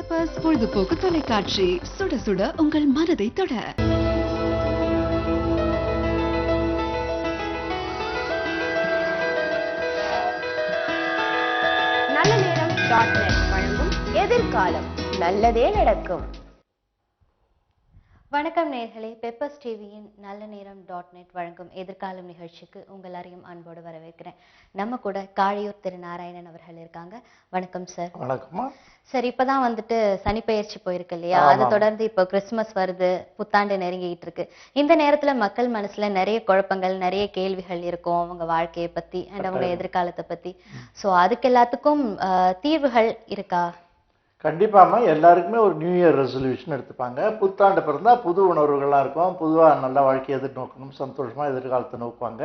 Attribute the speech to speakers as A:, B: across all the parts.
A: Peppers பொழுதுபோக்கு தொலைக்காட்சி, சுட சுட உங்கள் மனதை தொட.
B: நல்ல நேரம் .net வழங்கும் எதிர்காலம் நல்லதே நடக்கும்.
C: வணக்கம் நேயர்களே, பெப்பர்ஸ் டிவியின் நல்ல நேரம் .net வழங்கும் எதிர்காலம் நிகழ்ச்சிக்கு உங்கள் அறையும் அன்போடு வரவேற்கிறேன். நம்ம கூட காழியூர் திரு நாராயணன் அவர்கள் இருக்காங்க. வணக்கம் சார்.
D: வணக்கம்மா
C: சார், இப்பதான் வந்துட்டு சனிப்பெயர்ச்சி போயிருக்கு இல்லையா? அதை தொடர்ந்து இப்போ கிறிஸ்துமஸ் வருது, புத்தாண்டு நெருங்கிட்டு இருக்கு. இந்த நேரத்துல மக்கள் மனசுல நிறைய குழப்பங்கள், நிறைய கேள்விகள் இருக்கும் அவங்க வாழ்க்கையை பத்தி அண்ட் அவங்க எதிர்காலத்தை பத்தி. ஸோ அதுக்கு எல்லாத்துக்கும் தீர்வுகள் இருக்கா?
D: கண்டிப்பாம்மா. எல்லாருக்குமே ஒரு நியூ இயர் ரெசல்யூஷன் எடுத்துப்பாங்க. புத்தாண்டு பிறந்தா புது உணர்வுகள்லாம் இருக்கும், பொதுவாக நல்ல வாழ்க்கையை எதிர்நோக்கணும், சந்தோஷமாக எதிர்காலத்தை நோக்குவாங்க.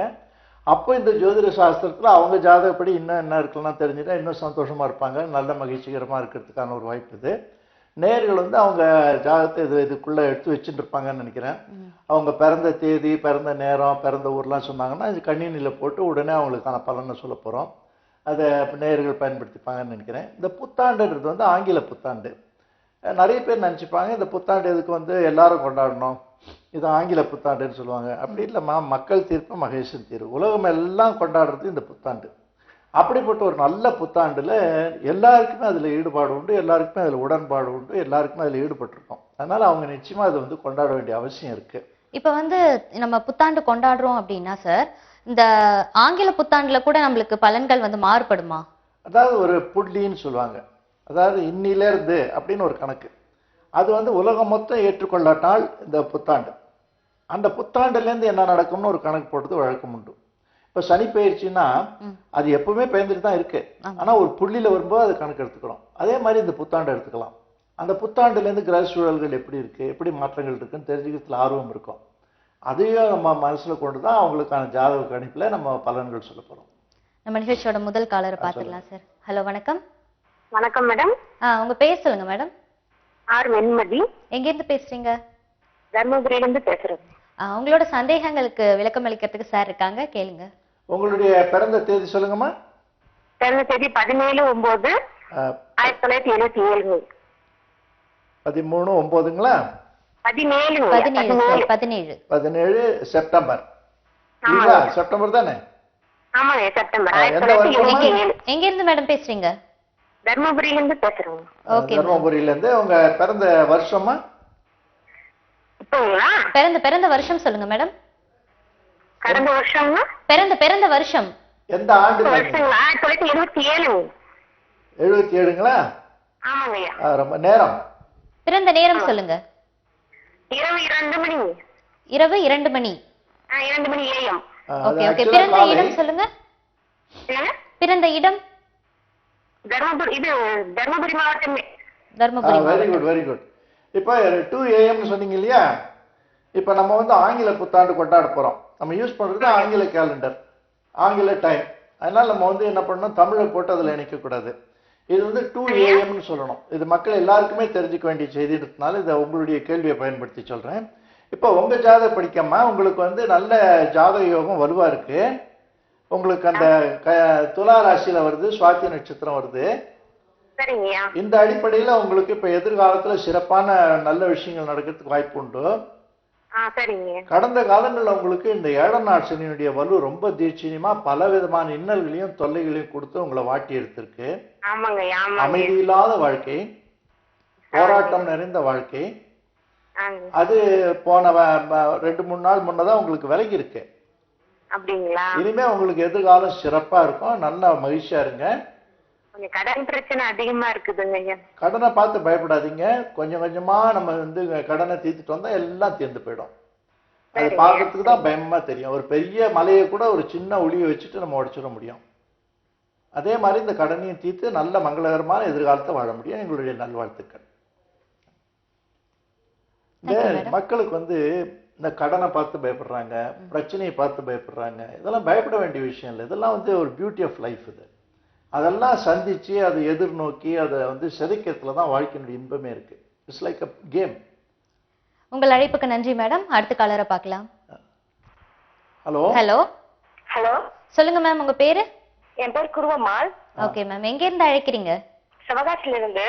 D: அப்போ இந்த ஜோதிட சாஸ்திரத்தில் அவங்க ஜாதகப்படி இன்னும் என்ன இருக்கலாம் தெரிஞ்சுட்டா இன்னும் சந்தோஷமாக இருப்பாங்க, நல்ல மகிழ்ச்சிகரமாக இருக்கிறதுக்கான ஒரு வாய்ப்பு இது. நேர்கள் வந்து அவங்க ஜாதகத்தை இதுக்குள்ளே எடுத்து வச்சுட்டு இருப்பாங்கன்னு நினைக்கிறேன். அவங்க பிறந்த தேதி, பிறந்த நேரம், பிறந்த ஊர்லாம் சொன்னாங்கன்னா இது கணினியில் போட்டு உடனே அவங்களுக்கான பலனை சொல்ல போகிறோம். அதை நேயர்கள் பயன்படுத்திப்பாங்கன்னு நினைக்கிறேன். இந்த புத்தாண்டுன்றது வந்து ஆங்கில புத்தாண்டு. நிறைய பேர் நினச்சிப்பாங்க இந்த புத்தாண்டு எதுக்கு வந்து எல்லாரும் கொண்டாடணும், இது ஆங்கில புத்தாண்டுன்னு சொல்லுவாங்க. அப்படி இல்லைம்மா, மக்கள் தீர்ப்பு மகேசன் தீர்வு, உலகம் எல்லாம் கொண்டாடுறது இந்த புத்தாண்டு. அப்படிப்பட்ட ஒரு நல்ல புத்தாண்டில் எல்லாருக்குமே அதில் ஈடுபாடு உண்டு, எல்லாருக்குமே அதில் உடன்பாடு உண்டு, எல்லாருக்குமே அதில் ஈடுபட்டிருக்கோம். அதனால் அவங்க நிச்சயமாக அதை வந்து கொண்டாட வேண்டிய அவசியம் இருக்குது.
C: இப்போ வந்து நம்ம புத்தாண்டு கொண்டாடுறோம் அப்படின்னா சார், இந்த ஆங்கில புத்தாண்டுல கூட நம்மளுக்கு பலன்கள் வந்து மாறுபடுமா?
D: அதாவது ஒரு புள்ளின்னு சொல்லுவாங்க, அதாவது இன்னிலேருந்து அப்படின்னு ஒரு கணக்கு. அது வந்து உலகம் மொத்தம் ஏற்றுக்கொள்ளாட்டால் இந்த புத்தாண்டு, அந்த புத்தாண்டுலேருந்து என்ன நடக்கும்னு ஒரு கணக்கு போட்டது வழக்கம் உண்டு. இப்போ சனி பயிற்சின்னா அது எப்பவுமே பெயர்ந்துட்டு தான் இருக்கு, ஆனால் ஒரு புள்ளியில் வரும்போது அது கணக்கு எடுத்துக்கணும். அதே மாதிரி இந்த புத்தாண்டு எடுத்துக்கலாம். அந்த புத்தாண்டுலேருந்து கிரக சூழல்கள் எப்படி இருக்குது, எப்படி மாற்றங்கள் இருக்குன்னு தெரிஞ்சுக்கிறதுல ஆர்வம் இருக்கும். அதையும் நம்ம மனசில் கொண்டு தான் அவங்களுக்கான ஜாதக கணிப்பில் நம்ம பலன்கள் சொல்ல போகிறோம்.
C: நம்ம நிகழ்ச்சியோட முதல் காலரை பார்த்துக்கலாம் சார். ஹலோ, வணக்கம்.
B: வணக்கம் மேடம்.
C: உங்க பேர் சொல்லுங்க மேடம்.
B: ஆர் வெண்மதி.
C: எங்கேருந்து பேசுறீங்க?
B: தர்மபுரியிலிருந்து பேசுறேன்.
C: உங்களோட சந்தேகங்களுக்கு விளக்கம் அளிக்கிறதுக்கு சார் இருக்காங்க, கேளுங்க.
D: உங்களுடைய பிறந்த தேதி சொல்லுங்கம்மா.
B: பிறந்த தேதி 17/9/1977.
D: 13/9ங்களா?
B: 17
D: செப்டம்பர். செப்டம்பர் தானே?
B: ஆமாங்க, செப்டம்பர்.
C: எங்க இருந்து மேடம் பேசுறீங்க?
B: தர்மபுரியிலிருந்து பேசுறேன்.
C: ஓகே,
D: தர்மபுரியிலிருந்து. உங்க பிறந்த வருஷமா?
B: இப்போங்களா?
C: பிறந்த வருஷம் சொல்லுங்க மேடம்.
B: கடந்த வருஷம்னா?
C: பிறந்த வருஷம்
D: எந்த ஆண்டு?
B: 1977.
D: 77ங்களா?
B: ஆமாங்கய்யா.
D: ரொம்ப நேரம்.
C: பிறந்த நேரம் சொல்லுங்க.
B: இரவு 2 மணி.
C: இரவு 2 மணி.
B: 2 மணி AM.
C: Okay okay. பிறந்த இடம் சொல்லுங்க. பிறந்த இடம்? தர்மபுரி மாவட்டம்.
D: Dharmapuri. Very good very good. இப்போ 2 AM சொன்னீங்க இல்லையா? இப்போ நம்ம வந்து ஆங்கில புத்தாண்டு கொண்டாட போறோம். நம்ம யூஸ் பண்றது ஆங்கில கேலண்டர், ஆங்கில டைம். அதனால நம்ம வந்து என்ன பண்ணணும், தமிழை போட்டு அதில் இணைக்கக்கூடாது. இது வந்து 2 AM சொல்லணும். இது மக்கள் எல்லாருக்குமே தெரிஞ்சுக்க வேண்டிய செய்தின்றதுனால இதை உங்களுடைய கேள்வியை பயன்படுத்தி சொல்றேன். இப்போ உங்க ஜாதக படிக்கமா உங்களுக்கு வந்து நல்ல ஜாதக யோகம் வலுவா இருக்கு. உங்களுக்கு அந்த துலா ராசியில வருது, சுவாதி நட்சத்திரம் வருது. இந்த அடிப்படையில உங்களுக்கு இப்ப எதிர்காலத்துல சிறப்பான நல்ல விஷயங்கள் நடக்கிறதுக்கு வாய்ப்பு உண்டு. கடந்த காலங்கள்ல உங்களுக்கு இந்த 7ஆம் நாள் சனியினுடைய வலு ரொம்ப தீட்சணியமா பல விதமான இன்னல்களையும் தொல்லைகளையும் கொடுத்து உங்களை வாட்டி எடுத்திருக்கு. அமைதி இல்லாத வாழ்க்கை, போராட்டம் நிறைந்த வாழ்க்கை. அது போன 2-3 நாள் முன்னதான் உங்களுக்கு விலகி இருக்கு. இனிமே உங்களுக்கு எதிர்காலம் சிறப்பா இருக்கும், நல்ல மகிழ்ச்சியா இருங்க.
B: கடன் பிரச்சனை அதிகமா இருக்குதுங்க.
D: கடனை பார்த்து பயப்படாதீங்க. கொஞ்சம் கொஞ்சமா நம்ம வந்து கடனை தீர்த்துட்டு வந்தா எல்லாம் தீர்ந்து போயிடும். அது பார்க்கறதுக்கு தான் பயமா தெரியும். ஒரு பெரிய மலையை கூட ஒரு சின்ன ஒளியை வச்சுட்டு நம்ம உடைச்சிட முடியும். அதே மாதிரி இந்த கடனையும் தீர்த்து நல்ல மங்களகரமான எதிர்காலத்தை வாழ முடியும். எங்களுடைய நல்வாழ்த்துக்கள். இந்த மக்களுக்கு வந்து இந்த கடனை பார்த்து பயப்படுறாங்க, பிரச்சனையை பார்த்து பயப்படுறாங்க. இதெல்லாம் பயப்பட வேண்டிய விஷயம் இல்லை. இதெல்லாம் வந்து ஒரு பியூட்டி ஆஃப் லைஃப். இது அதெல்லாம் சந்திச்சு அதை எதிர்நோக்கி அதை வந்து செதுக்கிறதுல தான் வாழ்க்கையினுடைய இன்பமே இருக்கு. It's like a game.
C: உங்கள் அழைப்புக்கு நன்றி மேடம். அடுத்த காலரை பார்க்கலாம்.
D: ஹலோ
C: ஹலோ
B: ஹலோ,
C: சொல்லுங்க மேம், உங்க பேரு?
B: என் பேர் குருவம்மாள்.
C: ஓகே மேம், எங்க இருந்து அழைக்கிறீங்க?
B: சிவகாசியில இருந்து.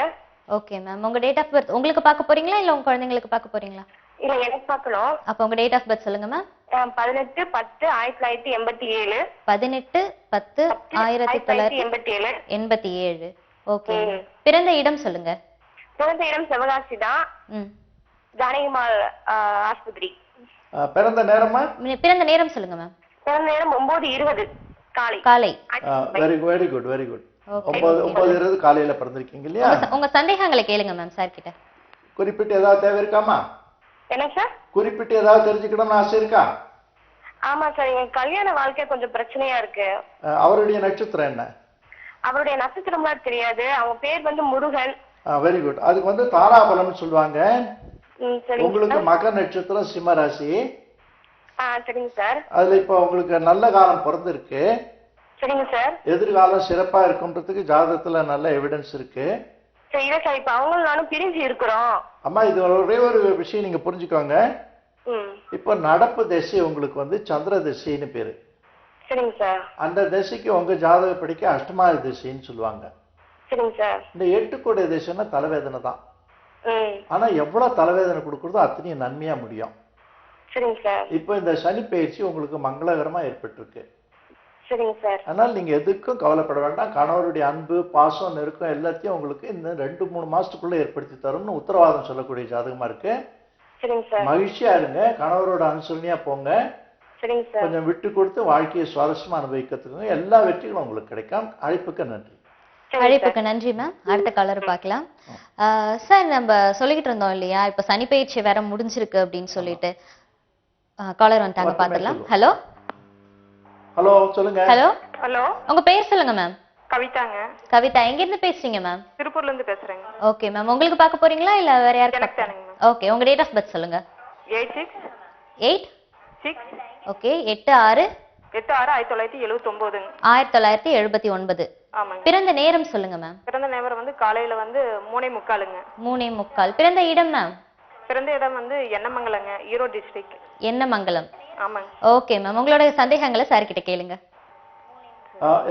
C: Okay ma'am. உங்க டேட் ஆஃப் பர்த் உங்களுக்கு பார்க்க போறீங்களா இல்ல உங்க குழந்தைங்களுக்கு பார்க்க போறீங்களா?
B: இல்ல எனக்கு பார்க்கணும்.
C: அப்ப உங்க டேட் ஆஃப் பர்த் சொல்லுங்க மேம்.
B: 18/10/1987.
C: 18/10/1987. ஓகே. பிறந்த இடம் சொல்லுங்க.
B: பிறந்த இடம் சிவகாசி தான். ஜானகிமால் ஆஸ்பத்திரி.
D: பிறந்த நேரமா?
C: பிறந்த நேரம் சொல்லுங்க மேம்.
B: பிறந்த நேரம் 9:20 காலை.
C: காலை.
D: வெரி குட் 9:20 காலையில பிறந்திருக்கீங்க இல்லையா?
C: உங்க சந்தேகங்களை கேளுங்க மேம் சார் கிட்ட.
D: குறிப்பிட்டு ஏதாவது தேவை இருக்காமா?
B: என்ன சார்?
D: குறிப்பிட்டு ஏதாவது தெரிஞ்சுக்கணும்னு ஆசை இருக்கா?
B: ஆமா சார், என் கல்யாண வாழ்க்கை கொஞ்சம் பிரச்சனையா இருக்கு.
D: அவருடைய நட்சத்திரம் என்ன?
B: அவருடைய நட்சத்திரம்லாம் தெரியாது. அவங்க பேர் வந்து முருகன்.
D: Very good. அதுக்கு வந்து தாராபலம்னு சொல்லுவாங்க. உங்களுக்கு மக நட்சத்திரம் சிம்ம ராசி.
B: சரிங்க சார்.
D: அதுல இப்ப உங்களுக்கு நல்ல காலம் பிறந்திருக்கு.
B: சரிங்க சார்.
D: எதிர்காலம் சிறப்பா இருக்குன்றதுக்கு ஜாதகத்துல நல்ல எவிடன்ஸ் இருக்கு.
B: இல்ல சார், இப்ப அவங்களும் நானும் பிரிஞ்சு இருக்கிறோம்.
D: அம்மா இது ஒரே ஒரு விஷயம் நீங்க புரிஞ்சுக்கோங்க. இப்ப நடப்பு திசை உங்களுக்கு வந்து சந்திர திசைன்னு பேரு.
B: சரிங்க சார்.
D: அந்த திசைக்கு உங்க ஜாதக படிக்க அஷ்டமாதி திசைன்னு சொல்லுவாங்க.
B: சரிங்க சார்.
D: இந்த 8 கோடி திசைன்னா தலைவேதனை தான். ஆனா எவ்வளவு தலைவேதனை கொடுக்கறதோ அத்தனையும் நன்மையா முடியும்.
B: சரிங்க சார்.
D: இப்ப இந்த சனி பயிற்சி உங்களுக்கு மங்களகரமா ஏற்பட்டிருக்கு.
B: சரிங்க சார்.
D: அதனால நீங்க எதுக்கும் கவலைப்பட வேண்டாம். கணவருடைய அன்பு பாசம் நெருக்கம் எல்லாத்தையும் உங்களுக்கு இந்த 2-3 மாசத்துக்குள்ள ஏற்படுத்தி தரும்னு உத்தரவாதம் சொல்லக்கூடிய ஜாதகமா இருக்கு.
B: சரிங்க சார்.
D: மகிழ்ச்சியா இருங்க, கணவரோட அனுசரணையா போங்க.
B: சரிங்க சார்.
D: கொஞ்சம் விட்டு கொடுத்து வாழ்க்கையை சுவாரஸ்யமா அனுபவிக்கிறதுக்கு எல்லா வெற்றிகளும் உங்களுக்கு கிடைக்கும். அழைப்புக்கு நன்றி.
C: அழைப்புக்கு நன்றி மேம். அடுத்த காலர் பார்க்கலாம். சார் நம்ம சொல்லிக்கிட்டு இருந்தோம் இல்லையா, இப்ப சனி பயிற்சி வேற முடிஞ்சிருக்கு அப்படின்னு சொல்லிட்டு காலர் வந்துட்டாங்க, பாத்துடலாம். ஹலோ
D: ஹலோ சொல்லுங்க.
C: ஹலோ
B: ஹலோ,
C: உங்க பேர் சொல்லுங்க மேம்.
B: கவிதாங்க.
C: கவிதா, எங்க இருந்து பேசுறீங்க மேம்?
B: திருப்பூர்ல இருந்து பேசுறேங்க.
C: Okay ma'am. உங்களுக்கு பார்க்க போறீங்களா இல்ல வேற யாருக்கு? ஓகே, உங்க டேட் ஆஃப் பர்த் சொல்லுங்க.
B: 8/6/8
C: ஓகே 8/6
B: 1979.
C: 1979.
B: ஆமாங்க.
C: பிறந்த நேரம் சொல்லுங்க மேம்.
B: பிறந்த நேரம் வந்து காலையில வந்து 3:45ங்க.
C: 3:45. பிறந்த இடம் மேம்?
B: பிறந்த இடம் வந்து எண்ணமங்கலங்க, ஈரோடு டிஸ்ட்ரிக்ட்.
C: எண்ணமங்கலம்.
B: ஆமாங்க.
C: Okay ma'am. உங்களோட சந்தேகங்களை சார் கிட்ட கேளுங்க.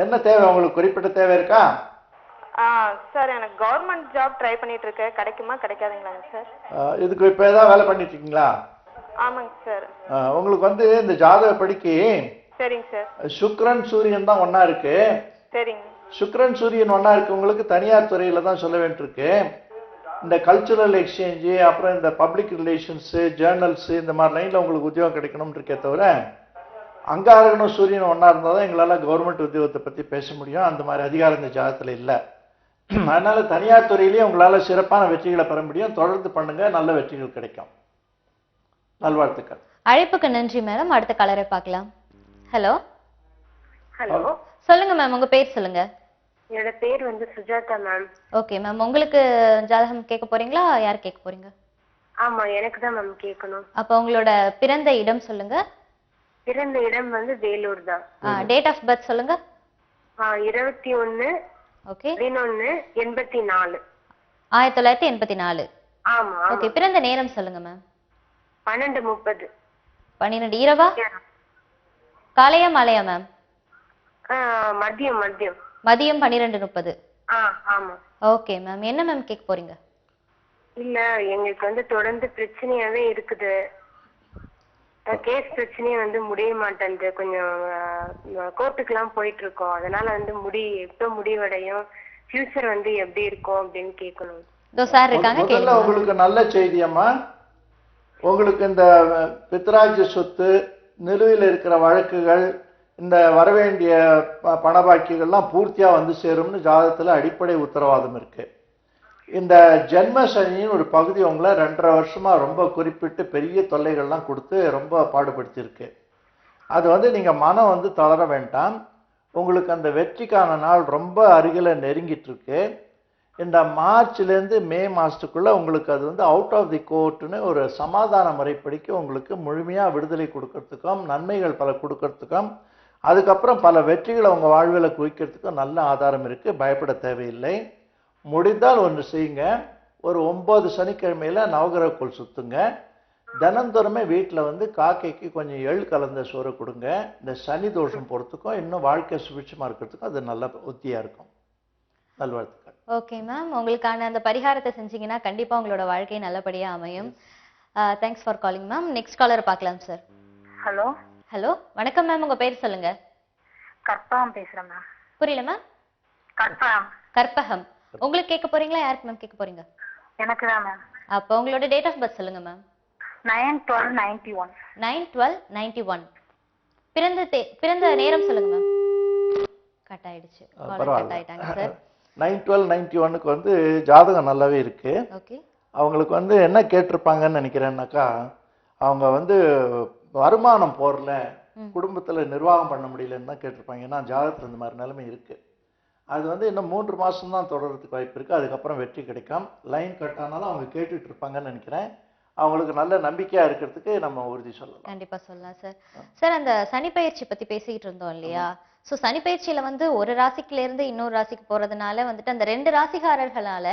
D: என்ன தேவை உங்களுக்கு? குறிப்பிட்ட தேவை இருக்கா?
B: சார், எனக்கு கவர்மெண்ட் ஜாப் ட்ரை பண்ணிட்டு இருக்கேன். கிடைக்குமா கிடைக்காதுங்களாங்க சார்?
D: இதுக்கு இப்ப ஏதாவது வேலை பண்ணிட்டு இருக்கீங்களா?
B: ஆமாங்க சார்.
D: உங்களுக்கு வந்து இந்த ஜாதக படிக்கு
B: சரிங்க சார்.
D: சுக்கிரன் சூரியன் தான் ஒண்ணா இருக்கு.
B: சரிங்க.
D: சுக்கிரன் சூரியன் ஒண்ணா இருக்கு. உங்களுக்கு தனியார் துறையில தான் சொல்ல வேண்டியிருக்கு. இந்த கல்ச்சுரல் எக்ஸ்சேஞ்சு, அப்புறம் இந்த பப்ளிக் ரிலேஷன்ஸ், ஜேர்னல்ஸ், இந்த மாதிரி லைன்ல உங்களுக்கு உத்தியோகம் கிடைக்கணும்னு இருக்கே தவிர, அங்காரகனும் சூரியன் ஒன்னா இருந்தாதான் எங்களால கவர்மெண்ட் உத்தியோகத்தை பத்தி பேச முடியும். அந்த மாதிரி அதிகாரம் இந்த ஜாதகத்துல இல்ல. அதனால தனியார் துறையிலேயே உங்களால சிறப்பான வெற்றிகளை பெற முடியும். தொடர்ந்து பண்ணுங்க, நல்ல வெற்றிகள் கிடைக்கும். நல்வாழ்த்துக்கள்.
C: அழைப்புக்கு நன்றி மேடம். அடுத்த கலரை பார்க்கலாம். ஹலோ
B: ஹலோ,
C: சொல்லுங்க மேம், உங்க பேர் சொல்லுங்க.
B: என்னோட பேர் வந்து சுஜாதா மேம்.
C: Okay ma'am. உங்களுக்கு ஜாதகம் கேட்க போறீங்களா, யார் கேட்க போறீங்க?
B: ஆமா, எனக்கு தான் மேம் கேட்கணும்.
C: அப்ப உங்களோட பிறந்த இடம் சொல்லுங்க.
B: பிறந்த இடம் வந்து வேலூர் தான்.
C: டேட் ஆஃப் பர்த் சொல்லுங்க.
B: 21/11/84.
C: 1984.
B: ஆமா.
C: ஓகே. பிறந்த நேரம் சொல்லுங்க மேம்.
B: 12:30.
C: 12 இரவா காலையா மாலையா மேம்?
B: மதியம்.
C: மதியம் 12:30.
B: ஆமா.
C: Okay ma'am. என்ன மேம் கேட்க போறீங்க?
B: இல்ல, எங்களுக்கு வந்து தொடர்ந்து பிரச்சனையாவே இருக்குது. கேஸ் பிரச்சனையே வந்து முடிய மாட்டேங்குது. கொஞ்சம் கோர்ட்டுக்கெல்லாம் போயிட்டு இருக்கோம். அதனால வந்து எப்ப முடிவடையும், ஃபியூச்சர் வந்து எப்படி இருக்கும் அப்படின்னு கேட்கணும்.
C: சார் இருக்காங்க, கேளுங்க.
D: உங்களுக்கு நல்ல செய்தி அம்மா. உங்களுக்கு இந்த பித்ராஜ்ய சொத்து, நிலுவையில் இருக்கிற வழக்குகள், இந்த வரவேண்டிய பணபாக்கிகள்லாம் பூர்த்தியா வந்து சேரும்னு ஜாதகத்துல அடிப்படை உத்தரவாதம் இருக்கு. இந்த ஜென்ம சனியின் ஒரு பகுதி உங்களை 2.5 வருஷமா ரொம்ப குறிப்பிட்டு பெரிய தொல்லைகள்லாம் கொடுத்து ரொம்ப பாடுபடுத்தியிருக்கு. அது வந்து நீங்க மனம் வந்து தளர வேண்டாம். உங்களுக்கு அந்த வெற்றிக்கான நாள் ரொம்ப அருகில நெருங்கிட்டு இருக்கு. இந்த மார்ச்லேருந்து மே மாசத்துக்குள்ள உங்களுக்கு அது வந்து அவுட் ஆஃப் தி கோர்ட்னு ஒரு சமாதான முறைப்படிக்கு உங்களுக்கு முழுமையா விடுதலை கொடுக்கறதுக்கும், நன்மைகள் பல கொடுக்கறதுக்கும், அதுக்கப்புறம் பல வெற்றிகளை உங்க வாழ்வில் குவிக்கிறதுக்கும் நல்ல ஆதாரம் இருக்கு. பயப்பட தேவையில்லை. முடிந்தால் ஒன்று செய்யுங்க. ஒரு 9 சனிக்கிழமையில நவகிரக கோள் சுத்துங்க. தினந்தோறுமே வீட்டில் வந்து காக்கைக்கு கொஞ்சம் எள் கலந்த சோறு கொடுங்க. இந்த சனி தோஷம் போறதுக்கும் இன்னும் வாழ்க்கை சுபிட்சமா இருக்கிறதுக்கும் அது நல்ல உத்தியா இருக்கும். நல்வாழ்த்துக்கள்.
C: ஓகே மேம், உங்களுக்கான அந்த பரிகாரத்தை செஞ்சீங்கன்னா கண்டிப்பா உங்களோட வாழ்க்கை நல்லபடியா அமையும். Thanks for calling ma'am. Next caller பார்க்கலாம் சார்.
B: ஹலோ
C: ஹலோ, வணக்கம் மேம், உங்க பேர் சொல்லுங்க.
B: கற்பகம் பேசுறேன் மேம்.
C: புரியல மேம்.
B: கற்பகம்.
C: கற்பகம். உங்களுக்கு கேட்க போறீங்களா யாருக்கு மேம் கேட்க போறீங்க?
B: எனக்கு தான் மேம்.
C: அப்போ உங்களோட டேட் ஆஃப் பர்த் சொல்லுங்க மேம்.
B: 9/12/91.
C: 9/12/91. பிறந்த நேரம் சொல்லுங்க மேம். கட் ஆயிடுச்சு. கட் ஆயிட்டாங்க சார்.
D: 9/12/91க்கு வந்து ஜாதகம் நல்லாவே இருக்கு.
C: ஓகே. அவங்களுக்கு
D: வந்து என்ன கேட்டிருப்பாங்கன்னு நினைக்கிறேன்னாக்கா, அவங்க வந்து வருமானம் போறல, குடும்பத்துல நிர்வாகம் பண்ண முடியலன்னு தான் கேட்டிருப்பாங்க. ஏன்னா ஜாதகத்துல இந்த மாதிரி நிலைமை இருக்கு. அது வந்து இன்னும் 3 மாசம் தான் தொடர்றதுக்கு வாய்ப்பு இருக்கு. அதுக்கப்புறம் வெற்றி கிடைக்கும். லைன் கட் ஆனாலும் அவங்க கேட்டுட்டு இருப்பாங்கன்னு நினைக்கிறேன். அவங்களுக்கு நல்ல நம்பிக்கையா இருக்கிறதுக்கு நம்ம உறுதி சொல்லலாம்.
C: கண்டிப்பா சொல்லலாம் சார். சார், அந்த சனிப்பெயர்ச்சி பத்தி பேசிட்டு இருந்தோம் இல்லையா? சோ சனிப்பெயர்ச்சியில வந்து ஒரு ராசிக்குல இருந்து இன்னொரு ராசிக்கு போறதுனால வந்துட்டு அந்த 2 ராசிக்காரர்களால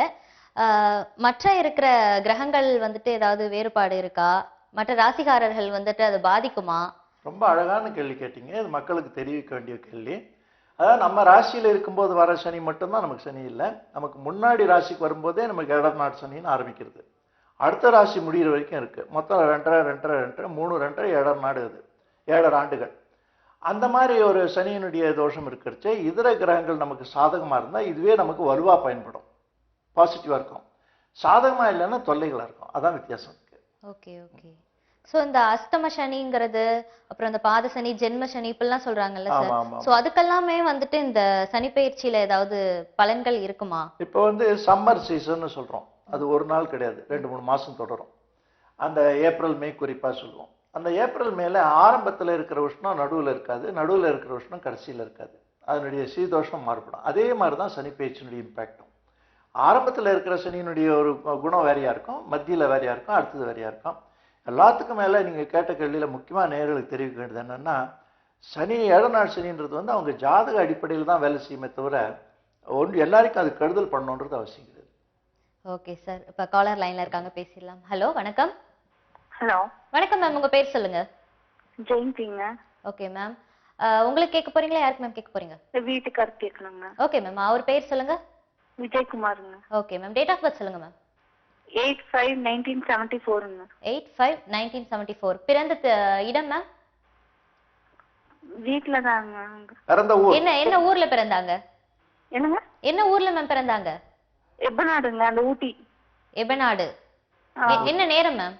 C: மற்ற இருக்கிற கிரகங்கள் வந்துட்டு ஏதாவது வேறுபாடு இருக்கா? மற்ற ராசிக்காரர்கள் வந்துட்டு அது பாதிக்குமா?
D: ரொம்ப அழகான கேள்வி கேட்டீங்க. இது மக்களுக்கு தெரிவிக்க வேண்டிய கேள்வி. அதாவது நம்ம ராசியில இருக்கும்போது வர சனி மட்டும்தான் நமக்கு சனி இல்லை. நமக்கு முன்னாடி ராசிக்கு வரும்போதே நமக்கு 7 நாட் சனின்னு ஆரம்பிக்கிறது. அடுத்த ராசி முடிகிற வரைக்கும் இருக்கு. மொத்தம் 2.5 3 2 7 நாடு, அது 7 ஆண்டுகள். அந்த மாதிரி ஒரு சனியினுடைய தோஷம் இருக்கிறச்சு இதர கிரகங்கள் நமக்கு சாதகமா இருந்தா இதுவே நமக்கு வலுவா பயன்படும், பாசிட்டிவா இருக்கும். சாதகமா இல்லைன்னா தொல்லைகளா இருக்கும். அதான் வித்தியாசம் இருக்கு.
C: Okay okay. சோ இந்த அஷ்டம சனிங்கிறது, அப்புறம் இந்த பாத சனி, ஜென்ம சனி இப்பெல்லாம் சொல்றாங்கல்ல சார். சோ அதுக்கெல்லாமே வந்துட்டு இந்த சனிப்பெயர்ச்சியில ஏதாவது பலன்கள் இருக்குமா?
D: இப்போ வந்து சம்மர் சீசன் சொல்றோம். அது ஒரு நாள் கிடையாது, 2-3 மாசம் தொடரும். அந்த ஏப்ரல் மே குறிப்பா சொல்லுவோம். அந்த ஏப்ரல் மேல ஆரம்பத்துல இருக்கிற உஷ்ணம் நடுவுல இருக்காது, நடுவுல இருக்கிற உஷ்ணம் கடைசியில இருக்காது. அதனுடைய சீதோஷம் மாறுபடும். அதே மாதிரிதான் சனிப்பெயர்ச்சியினுடைய இம்பாக்டும். ஆரம்பத்துல இருக்கிற சனியினுடைய ஒரு குணம் வேறையா இருக்கும், மத்தியில வேறையா இருக்கும், அடுத்தது வேறையா இருக்கும். எல்லாத்துக்கும் மேல நீங்க கேட்ட கேள்வியில முக்கியமா நேயர்களுக்கு தெரிவிக்க வேண்டியது என்னன்னா, சனி 7 நாள் சனின்றது வந்து அவங்க ஜாதக அடிப்படையில் தான் வேலை செய்யுமே தவிர எல்லாருக்கும் அது கெடுதல் பண்ணணுன்றது அவசியம் கிடையாது.
C: Okay sir. இப்ப காலர் லைன்ல இருக்காங்க, பேசிடலாம். ஹலோ, வணக்கம்.
B: ஹலோ
C: வணக்கம் மேம், உங்க பேர் சொல்லுங்க.
B: ஜெயந்திங்க.
C: ஓகே மேம், உங்களுக்கு கேட்க போறீங்களா யாருக்கு மேம் கேட்க போறீங்க?
B: வீட்டுக்காரர் கேட்கணுங்க.
C: ஓகே மேம், அவர் பேர் சொல்லுங்க.
B: விஜயகுமாருங்க.
C: Okay ma'am, date of birth சொல்லுங்க மேம்.
B: 8/5/1974ங்க.
C: 8/5/1974. பிறந்த இடம் மேம்?
B: வீட்ல தாங்க.
D: பிறந்த ஊர்
C: என்ன ஊர்ல பிறந்தாங்க?
B: என்னங்க?
C: என்ன ஊர்ல மேம் பிறந்தாங்க?
B: எபநாடுங்க, அந்த ஊட்டி.
C: எபநாடு. என்ன நேரம் மேம்?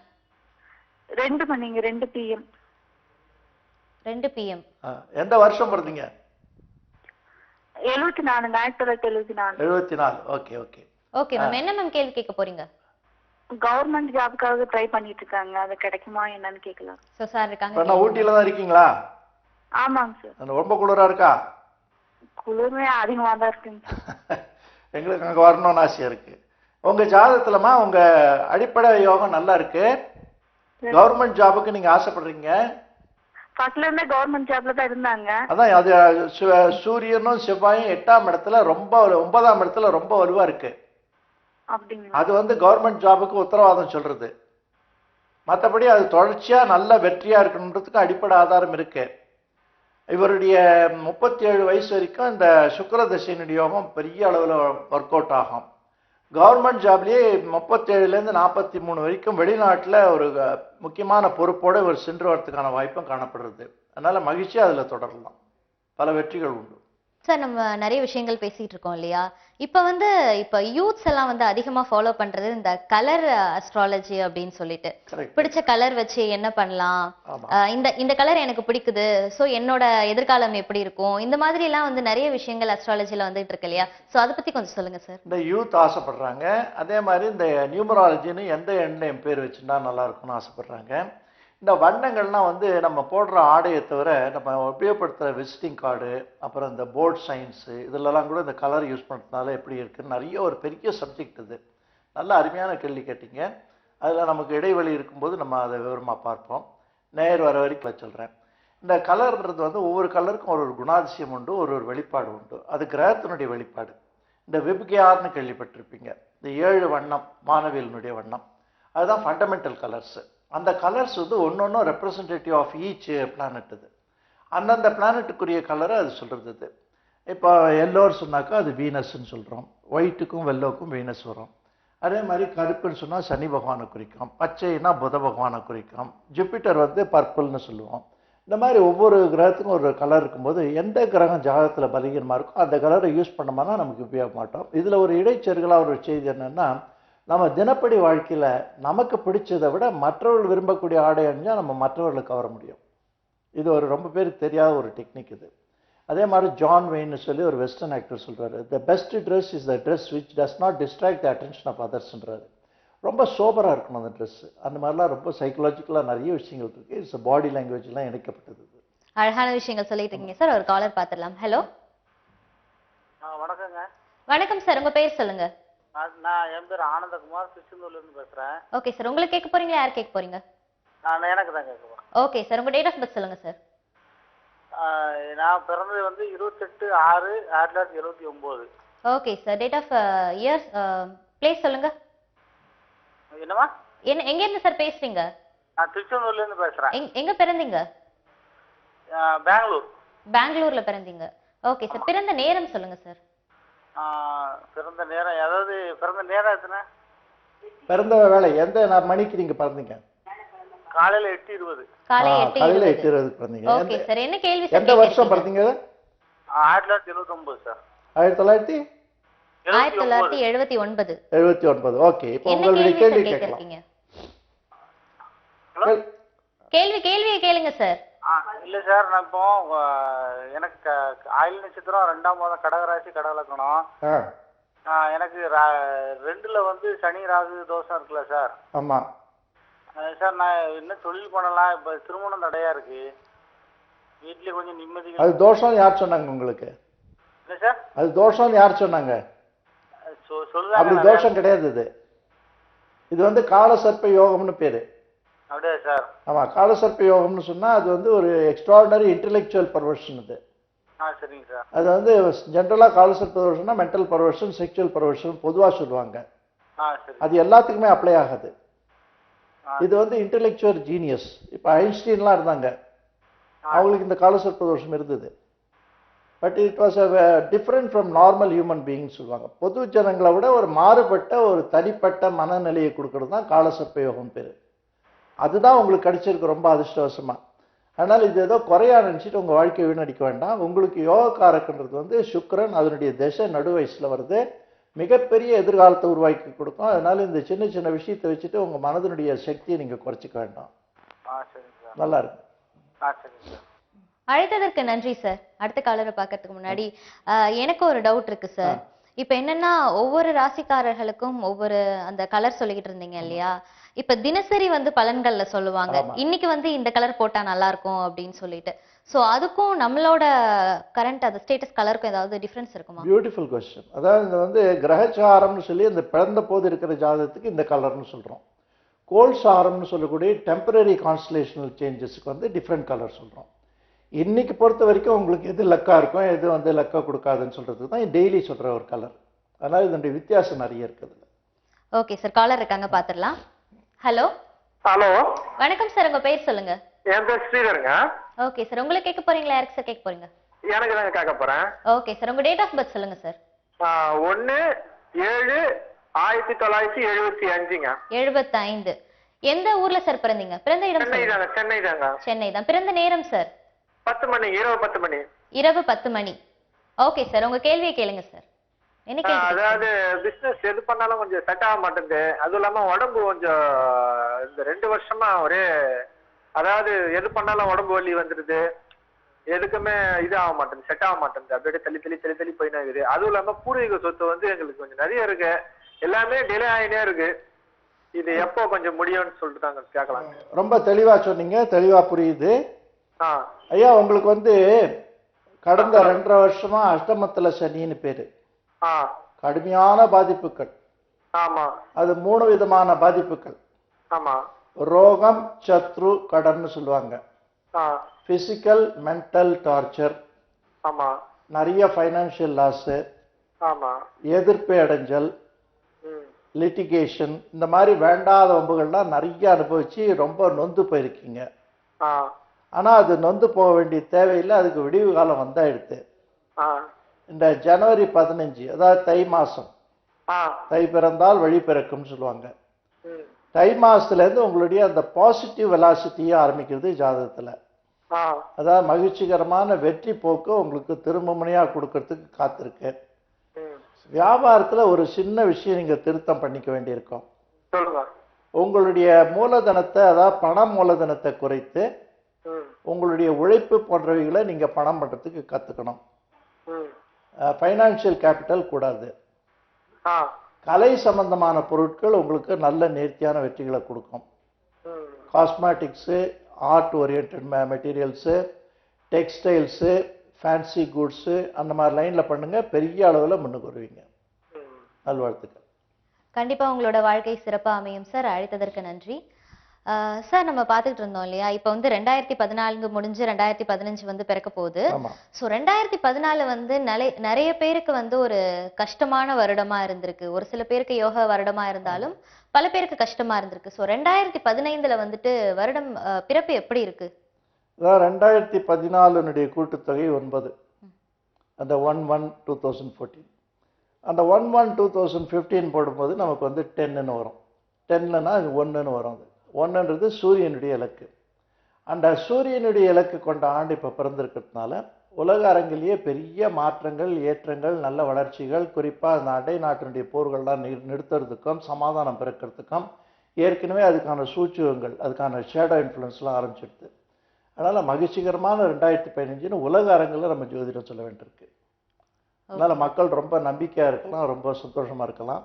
B: 2 மணிங்க, 2 PM.
C: 2 PM.
D: எந்த வருஷம் பிறந்தீங்க?
B: 74, 1974.
D: 74. ஓகே ஓகே
C: ஓகே மேம், என்ன மேம் கேள்வி கேட்க போறீங்க?
B: கவர்மெண்ட் ஜாப்க்காக ட்ரை பண்ணிட்டு இருக்காங்க, அது கிடைக்குமா என்னன்னு கேட்கலாம்.
C: சோ சார் இருக்காங்க.
D: இப்ப ஊட்டியில தான் இருக்கீங்களா?
B: ஆமாங்க சார்.
D: ரொம்ப குளிரா இருக்கா?
B: குளிர்மே அதிகமா தான் இருக்குங்க.
D: எங்களுக்கு அங்க வரணும்னு ஆசையா இருக்கு. உங்க ஜாதகத்துலமா உங்க அடிப்படை யோகம் நல்லா இருக்கு. கவர்மெண்ட் ஜாபுக்கு நீங்க ஆசைப்படுறீங்க.
B: ஃபர்ஸ்ட்ல இருந்தே கவர்மெண்ட் ஜாப்ல தான் இருந்தாங்க.
D: அதான் அது சூரியனும் செவ்வாயும் 8ஆம் இடத்துல ரொம்ப 9ஆம் இடத்துல ரொம்ப வலுவா இருக்கு.
B: அப்படிங்களா?
D: அது வந்து கவர்மெண்ட் ஜாபுக்கு உத்தரவாதம் சொல்றது. மற்றபடி அது தொடர்ச்சியா நல்ல வெற்றியா இருக்கணுன்றதுக்கு அடிப்படை ஆதாரம் இருக்கு. இவருடைய 37 வயசு வரைக்கும் இந்த சுக்கிர தசையினுடைய யோகம் பெரிய அளவில் ஒர்க் அவுட் ஆகும். கவர்மெண்ட் ஜாப்லேயே 37லேருந்து 43 வரைக்கும் வெளிநாட்டில் ஒரு முக்கியமான பொறுப்போடு இவர் சென்று வரதுக்கான வாய்ப்பும் காணப்படுறது. அதனால மகிழ்ச்சியாக அதில் தொடரலாம். பல வெற்றிகள் உண்டு.
C: சார், நம்ம நிறைய விஷயங்கள் பேசிட்டு இருக்கோம் இல்லையா? இப்ப யூத்ஸ் எல்லாம் வந்து அதிகமா ஃபாலோ பண்றது இந்த கலர் அஸ்ட்ராலஜி அப்படின்னு சொல்லிட்டு, பிடிச்ச கலர் வச்சு என்ன பண்ணலாம், இந்த கலர் எனக்கு பிடிக்குது, சோ என்னோட எதிர்காலம் எப்படி இருக்கும், இந்த மாதிரி எல்லாம் வந்து நிறைய விஷயங்கள் அஸ்ட்ராலஜில வந்துட்டு இருக்கு இல்லையா? சோ அதை பத்தி கொஞ்சம் சொல்லுங்க சார்.
D: இந்த யூத் ஆசைப்படுறாங்க. அதே மாதிரி இந்த நியூமராலஜின்னு எந்த எண்ணையும் பேர் வச்சுன்னா நல்லா இருக்கும்னு ஆசைப்படுறாங்க. இந்த வண்ணங்கள்லாம் வந்து நம்ம போடுற ஆடையை தவிர நம்ம உபயோகப்படுத்துகிற விசிட்டிங் கார்டு, அப்புறம் இந்த போர்ட் சயின்ஸு, இதிலெல்லாம் கூட இந்த கலர் யூஸ் பண்ணுறதுனால எப்படி இருக்குன்னு நிறைய ஒரு பெரிய சப்ஜெக்ட் இது. நல்ல அருமையான கேள்வி கேட்டீங்க. அதில் நமக்கு இடைவெளி இருக்கும்போது நம்ம அதை விவரமாக பார்ப்போம். நேர் வர வரைக்கும் சொல்கிறேன். இந்த கலர்ன்றது வந்து ஒவ்வொரு கலருக்கும் ஒரு குணாதிசயம் உண்டு, ஒரு வெளிப்பாடு உண்டு. அது கிரகத்தினுடைய வெளிப்பாடு. இந்த விப்கியார்னு கேள்விப்பட்டிருப்பீங்க. இந்த 7 வண்ணம் மானவியலினுடைய வண்ணம், அதுதான் ஃபண்டமெண்டல் கலர்ஸு. அந்த கலர்ஸ் வந்து ஒன்னொன்னும் ரெப்ரசன்டேட்டிவ் ஆஃப் ஈச் பிளானட். இது அந்தந்த பிளானட்டுக்குரிய கலரை அது சொல்றது. இது இப்போ எல்லோன்னு சொன்னாக்கா அது வீனஸ்ன்னு சொல்கிறோம். ஒயிட்டுக்கும் வெள்ளோக்கும் வீனஸ் வரும். அதே மாதிரி கருப்புன்னு சொன்னால் சனி பகவானை குறிக்கும். பச்சைன்னா புத பகவானை குறிக்கும். ஜூபிட்டர் வந்து பர்பிள்னு சொல்லுவோம். இந்த மாதிரி ஒவ்வொரு கிரகத்துக்கும் ஒரு கலர் இருக்கும்போது எந்த கிரகம் ஜாதகத்தில் பலகீனமாக இருக்கோ அந்த கலரை யூஸ் பண்ணோம்னா நமக்கு உபயோக மாட்டோம். இதில் ஒரு இடைச்செருகலாக ஒரு செய்தி என்னென்னா, நம்ம தினப்படி வாழ்க்கையில் நமக்கு பிடிச்சதை விட மற்றவர்கள் விரும்பக்கூடிய ஆடை அணிஞ்சால் நம்ம மற்றவர்களை கவர முடியும். இது ஒரு ரொம்ப பேருக்கு தெரியாத ஒரு டெக்னிக் இது. அதே மாதிரி ஜான் வெயின்னு சொல்லி ஒரு வெஸ்டர்ன் ஆக்டர் சொல்கிறாரு, the best dress is the dress which does not distract the attention of அதர்ஸ்ன்றாரு. ரொம்ப சோபராக இருக்கணும் அந்த ட்ரெஸ்ஸு. அந்த மாதிரிலாம் ரொம்ப சைக்கலாஜிக்கலாக நிறைய விஷயங்கள் இருக்குது. இட்ஸ் பாடி லாங்குவேஜ்லாம் இணைக்கப்பட்டது.
C: அழகான விஷயங்கள் சொல்லிட்டு இருக்கீங்க சார். ஒரு காலர் பார்த்துடலாம். ஹலோ,
E: வணக்கங்க.
C: வணக்கம் சார், உங்க பேர் சொல்லுங்க.
E: நான் என் பேர் ஆனந்தகுமார், திருச்செந்தூர்லேருந்து பேசுகிறேன்.
C: ஓகே சார், உங்களுக்கு கேட்க போறீங்களா யார் கேட்க போறீங்க?
E: எனக்கு தான் கேட்க போகிறேன்.
C: ஓகே சார், உங்க டேட் ஆஃப் பர்த் சொல்லுங்க சார்.
E: நான் பிறந்தது வந்து 28/6/1979.
C: Okay sir, date of year, place சொல்லுங்க.
E: என்னம்மா?
C: எங்க இருந்து சார் பேசுறீங்க?
E: நான் திருச்செந்தூர்லேருந்து பேசுகிறேன்.
C: எங்க பிறந்தீங்க?
E: பெங்களூர்.
C: பெங்களூர்ல பிறந்தீங்க. ஓகே சார், பிறந்த நேரம் சொல்லுங்க சார்.
E: பிறந்த நேரம், அதாவது பிறந்த நேரம் எத்தனை?
D: பிறந்த வேலை எந்த மணிக்கு நீங்கள் பிறந்தீங்க?
E: காலையில் 8:20.
C: காலை
D: காலையில்
C: 8:20
D: 8:20 பிறந்தீங்க.
C: ஓகே சார், என்ன கேள்வி சார்?
D: எந்த வருஷம் பிறந்தீங்க?
E: 1979 சார்.
C: 1979.
D: 1979. ஓகே, இப்போ
C: என்ன
D: உங்களுடைய
C: கேள்வி
D: கேள்வி
C: சார்
D: கேட்கலாம்.
C: கேக்குறீங்க? கேள்வியை கேளுங்க சார்.
E: இல்லை சார், நான் இப்போ எனக்கு ஆயில் நட்சத்திரம் 2ஆம் மாதம் கடகராசி கடகலக்கணம். எனக்கு 2ல் வந்து சனி ராகு தோஷம் இருக்குல்ல சார்?
D: ஆமாம்
E: சார், நான் என்ன தொழில் பண்ணலாம்? இப்போ திருமணம் தடையா இருக்கு. வீட்லயே கொஞ்சம் நிம்மதி.
D: அது தோஷம் யார் சொன்னாங்க உங்களுக்கு?
E: இல்லை சார்,
D: அது தோஷம் யார் சொன்னாங்க? அப்படி
E: சொல்லுங்க.
D: தோஷம் கிடையாது. இது வந்து காலசர்ப்ப யோகம்னு பேரு.
E: அப்படியா சார்?
D: ஆமா, காலசர்ப்ப யோகம்னு சொன்னா அது வந்து ஒரு எக்ஸ்ட்ராடினரி இன்டெலெக்சுவல் பர்வர்ஷன். அது
E: சரிங்க சார்.
D: அது வந்து ஜென்ரலா காலசர்ப்ப பர்வர்ஷன்னா மென்டல் பர்வர்ஷன், செக்ஷுவல் பர்வர்ஷன் பொதுவா சொல்லுவாங்க.
E: சரி.
D: அது எல்லாத்துக்குமே அப்ளை ஆகாது. இது வந்து இன்டெலெக்சுவல் ஜீனியஸ். இப்போ ஐன்ஸ்டீன்லாம் இருந்தாங்க, அவங்களுக்கு இந்த காலசர்ப்ப தோஷம் இருந்தது. But it was different from normal human பீயிங்னு சொல்லுவாங்க. பொது ஜனங்களை விட ஒரு மாறுபட்ட ஒரு தனிப்பட்ட மனநிலையை கொடுக்கறது தான் காலசர்ப்ப யோகம் பேர். அதுதான் உங்களுக்கு கிடைச்சிருக்கு ரொம்ப அதிர்ஷ்டவசமா. அதனால் இது ஏதோ குறையா நினச்சிட்டு உங்கள் வாழ்க்கையை வீணடிக்க வேண்டாம். உங்களுக்கு யோகக்காரக்குன்றது வந்து சுக்கிரன், அதனுடைய திசை நடு வயசில் வருது, மிகப்பெரிய எதிர்காலத்தை உருவாக்கி கொடுக்கும். அதனால இந்த சின்ன சின்ன விஷயத்தை வச்சுட்டு உங்கள் மனதினுடைய சக்தியை நீங்கள் குறைச்சிக்க வேண்டாம். நல்லா இருக்கு.
C: அழைத்ததற்கு நன்றி சார். அடுத்த காலரை பார்க்கறதுக்கு முன்னாடி எனக்கு ஒரு டவுட் இருக்கு சார். இப்ப என்னன்னா, ஒவ்வொரு ராசிக்காரர்களுக்கும் ஒவ்வொரு அந்த கலர் சொல்லிக்கிட்டு இருந்தீங்க இல்லையா? இப்ப தினசரி வந்து பலன்கள்ல சொல்லுவாங்க, இன்னைக்கு வந்து இந்த கலர் போட்டா நல்லா இருக்கும் அப்படின்னு சொல்லிட்டு. சோ அதுக்கும் நம்மளோட கரண்ட் அந்த ஸ்டேட்டஸ் கலருக்கும் ஏதாவது டிஃபரன்ஸ் இருக்குமா?
D: Beautiful question. அதாவது இந்த வந்து கிரகச்சாரம்னு சொல்லி இந்த பிறந்த போது இருக்கிற ஜாதகத்துக்கு இந்த கலர்னு சொல்றோம். கோல்சாரம்னு சொல்லக்கூடிய டெம்பரரி கான்ஸ்டலேஷனல் சேஞ்சஸ்க்கு வந்து டிஃப்ரெண்ட் கலர் சொல்றோம். இன்னைக்கு பொறுத்த வரைக்கும் உங்களுக்கு எது லக்கா இருக்கும், எது வந்து லக்கா கொடுக்காதுன்னு சொல்றதுக்கு தான் டெய்லி சொல்ற ஒரு கலர். அதனால இதனுடைய வித்தியாசம் நிறைய இருக்குது.
C: ஓகே சார், காலர் இருக்காங்க, பாத்துடலாம். ஹலோ.
E: ஹலோ,
C: வணக்கம் சார், உங்க பேர் சொல்லுங்க.
E: என் பேர் ஸ்ரீதருங்க.
C: ஓகே சார், உங்களுக்கு கேட்க போறீங்களா யாருக்கு சார் கேட்க போறீங்க?
E: எனக்கு தாங்க கேட்க போறேன்.
C: ஓகே சார், உங்க டேட் ஆஃப் பர்த் சொல்லுங்க சார்.
E: 1/7/1975ங்க.
C: 75. எந்த ஊர்ல சார் பிறந்தீங்க? பிறந்த இடம்
E: சென்னை தாங்க. சென்னை தாங்க.
C: சென்னை தான். பிறந்த நேரம் சார்?
E: 10 மணி, இரவு 10 மணி.
C: இரவு 10 மணி. ஓகே சார், உங்க கேள்வியை கேளுங்க சார். என்ன கேள்வி?
E: அதாவது பிசினஸ் எது பண்ணாலும் கொஞ்சம் செட் ஆக மாட்டேங்குது. அதுவும் இல்லாம உடம்பு கொஞ்சம் இந்த 2 வருஷமா ஒரே, அதாவது எது பண்ணாலும் உடம்பு வலி வந்துடுது. எதுக்குமே இது ஆக மாட்டேங்குது, செட் ஆக மாட்டேங்குது. அப்படியே தள்ளி தள்ளி தள்ளி தள்ளி போயினா இருக்குது. அதுவும் இல்லாம பூர்வீக சொத்து வந்து எங்களுக்கு கொஞ்சம் நிறைய இருக்கு, எல்லாமே டிலே ஆகினே இருக்கு. இது எப்போ கொஞ்சம் முடியும்னு சொல்லிட்டு தாங்க கேட்கலாம்.
D: ரொம்ப தெளிவா சொன்னீங்க, தெளிவா புரியுது. ஐயா, உங்களுக்கு வந்து கடந்த 2.5 வருஷமா அஷ்டமத்துல சனின்னு பேரு. கடுமையான பாதிப்புகள்.
E: ஆமா.
D: அது 3 விதமான பாதிப்புகள்.
E: ஆமா.
D: ரோகம், சத்ரு, கடன்னு சொல்லுவாங்க. Physical, mental torture.
E: ஆமா.
D: நிறைய ஃபைனான்சியல் லாஸ்.
E: ஆமா.
D: எதிர்ப்பு அடைஞ்சல், லிட்டிகேஷன், இந்த மாதிரி வேண்டாத வம்புகள்லாம் நிறைய அனுபவிச்சு ரொம்ப நொந்து போயிருக்கீங்க. ஆனா அது நொந்து போக வேண்டிய தேவையில்லை, அதுக்கு விடிவு காலம் வந்தாயிடுது. இந்த ஜனவரி 15, அதாவது தை மாசம்,
E: ஆ
D: தை பிறந்தால் வழி பிறக்கும்னு சொல்லுவாங்க.
E: ம்
D: தை மாசத்துலேருந்து உங்களுடைய அந்த பாசிட்டிவ் வெலாசிட்டியை ஆரம்பிக்கிறது ஜாதகத்தில்.
E: ஆ
D: அதாவது மகிழ்ச்சிகரமான வெற்றி போக்கு உங்களுக்கு திரும்ப முனையாக கொடுக்கறதுக்கு காத்திருக்கு.
E: ம்
D: வியாபாரத்தில் ஒரு சின்ன விஷயம் நீங்கள் திருத்தம் பண்ணிக்க வேண்டியிருக்கும்.
E: சொல்லுங்க.
D: உங்களுடைய மூலதனத்தை, அதாவது பண மூலதனத்தை குறைத்து
E: ம்
D: உங்களுடைய உழைப்பு போன்றவைகளை நீங்கள் பணம் பண்ணுறதுக்கு கற்றுக்கணும்.
E: ம்
D: ஃபைனான்சியல் கேபிட்டல் கூடாது.
E: ஆ
D: கலை சம்பந்தமான பொருட்கள் உங்களுக்கு நல்ல நேர்த்தியான வெற்றிகளை கொடுக்கும்.
E: ம்
D: cosmetics, art orient materials, textiles, fancy goods, அந்த மாதிரி லைனில் பண்ணுங்கள். பெரிய அளவில் முன்னுக்கு வருவீங்க.
E: ம்
D: நல்வாழ்த்துக்கள்.
C: கண்டிப்பா உங்களோட வாழ்க்கை சிறப்பா அமையும் சார். அழைத்ததற்கு நன்றி. சார், நம்ம பார்த்துக்கிட்டு இருந்தோம் இல்லையா, இப்போ வந்து 2014 முடிஞ்சு 2015 வந்து பிறக்க போகுது.
D: ஆமாம்.
C: ஸோ 2014 வந்து நிறைய பேருக்கு வந்து ஒரு கஷ்டமான வருடமா இருந்திருக்கு. ஒரு சில பேருக்கு யோக வருடமா இருந்தாலும் பல பேருக்கு கஷ்டமா இருந்திருக்கு. ஸோ 2015ல வந்துட்டு வருடம் பிறப்பு எப்படி இருக்கு?
D: அதாவது 2014 கூட்டுத்தொகை 9, அந்த 1/1/2014. அந்த 1/1/2015 போடும்போது நமக்கு வந்து 10ன்னு வரும். 10னா 1ன்னு வரும். அது 1ன்றது சூரியனுடைய இலக்கு. அந்த சூரியனுடைய இலக்கு கொண்ட ஆண்டு இப்போ பிறந்திருக்கிறதுனால உலக அரங்கிலேயே பெரிய மாற்றங்கள், ஏற்றங்கள், நல்ல வளர்ச்சிகள், குறிப்பாக அந்த அண்டை நாட்டினுடைய போர்கள்லாம் நிறுத்துறதுக்கும் சமாதானம் பிறக்கிறதுக்கும் ஏற்கனவே அதுக்கான சூழ்ச்சியங்கள், அதுக்கான ஷேடோ இன்ஃப்ளூயன்ஸ்லாம் ஆரம்பிச்சிடுது. அதனால் மகிழ்ச்சிகரமான 2015ன்னு உலக அரங்கில் நம்ம ஜோதிடம் சொல்ல வேண்டியிருக்கு. அதனால் மக்கள் ரொம்ப நம்பிக்கையாக இருக்கலாம், ரொம்ப சந்தோஷமாக இருக்கலாம்.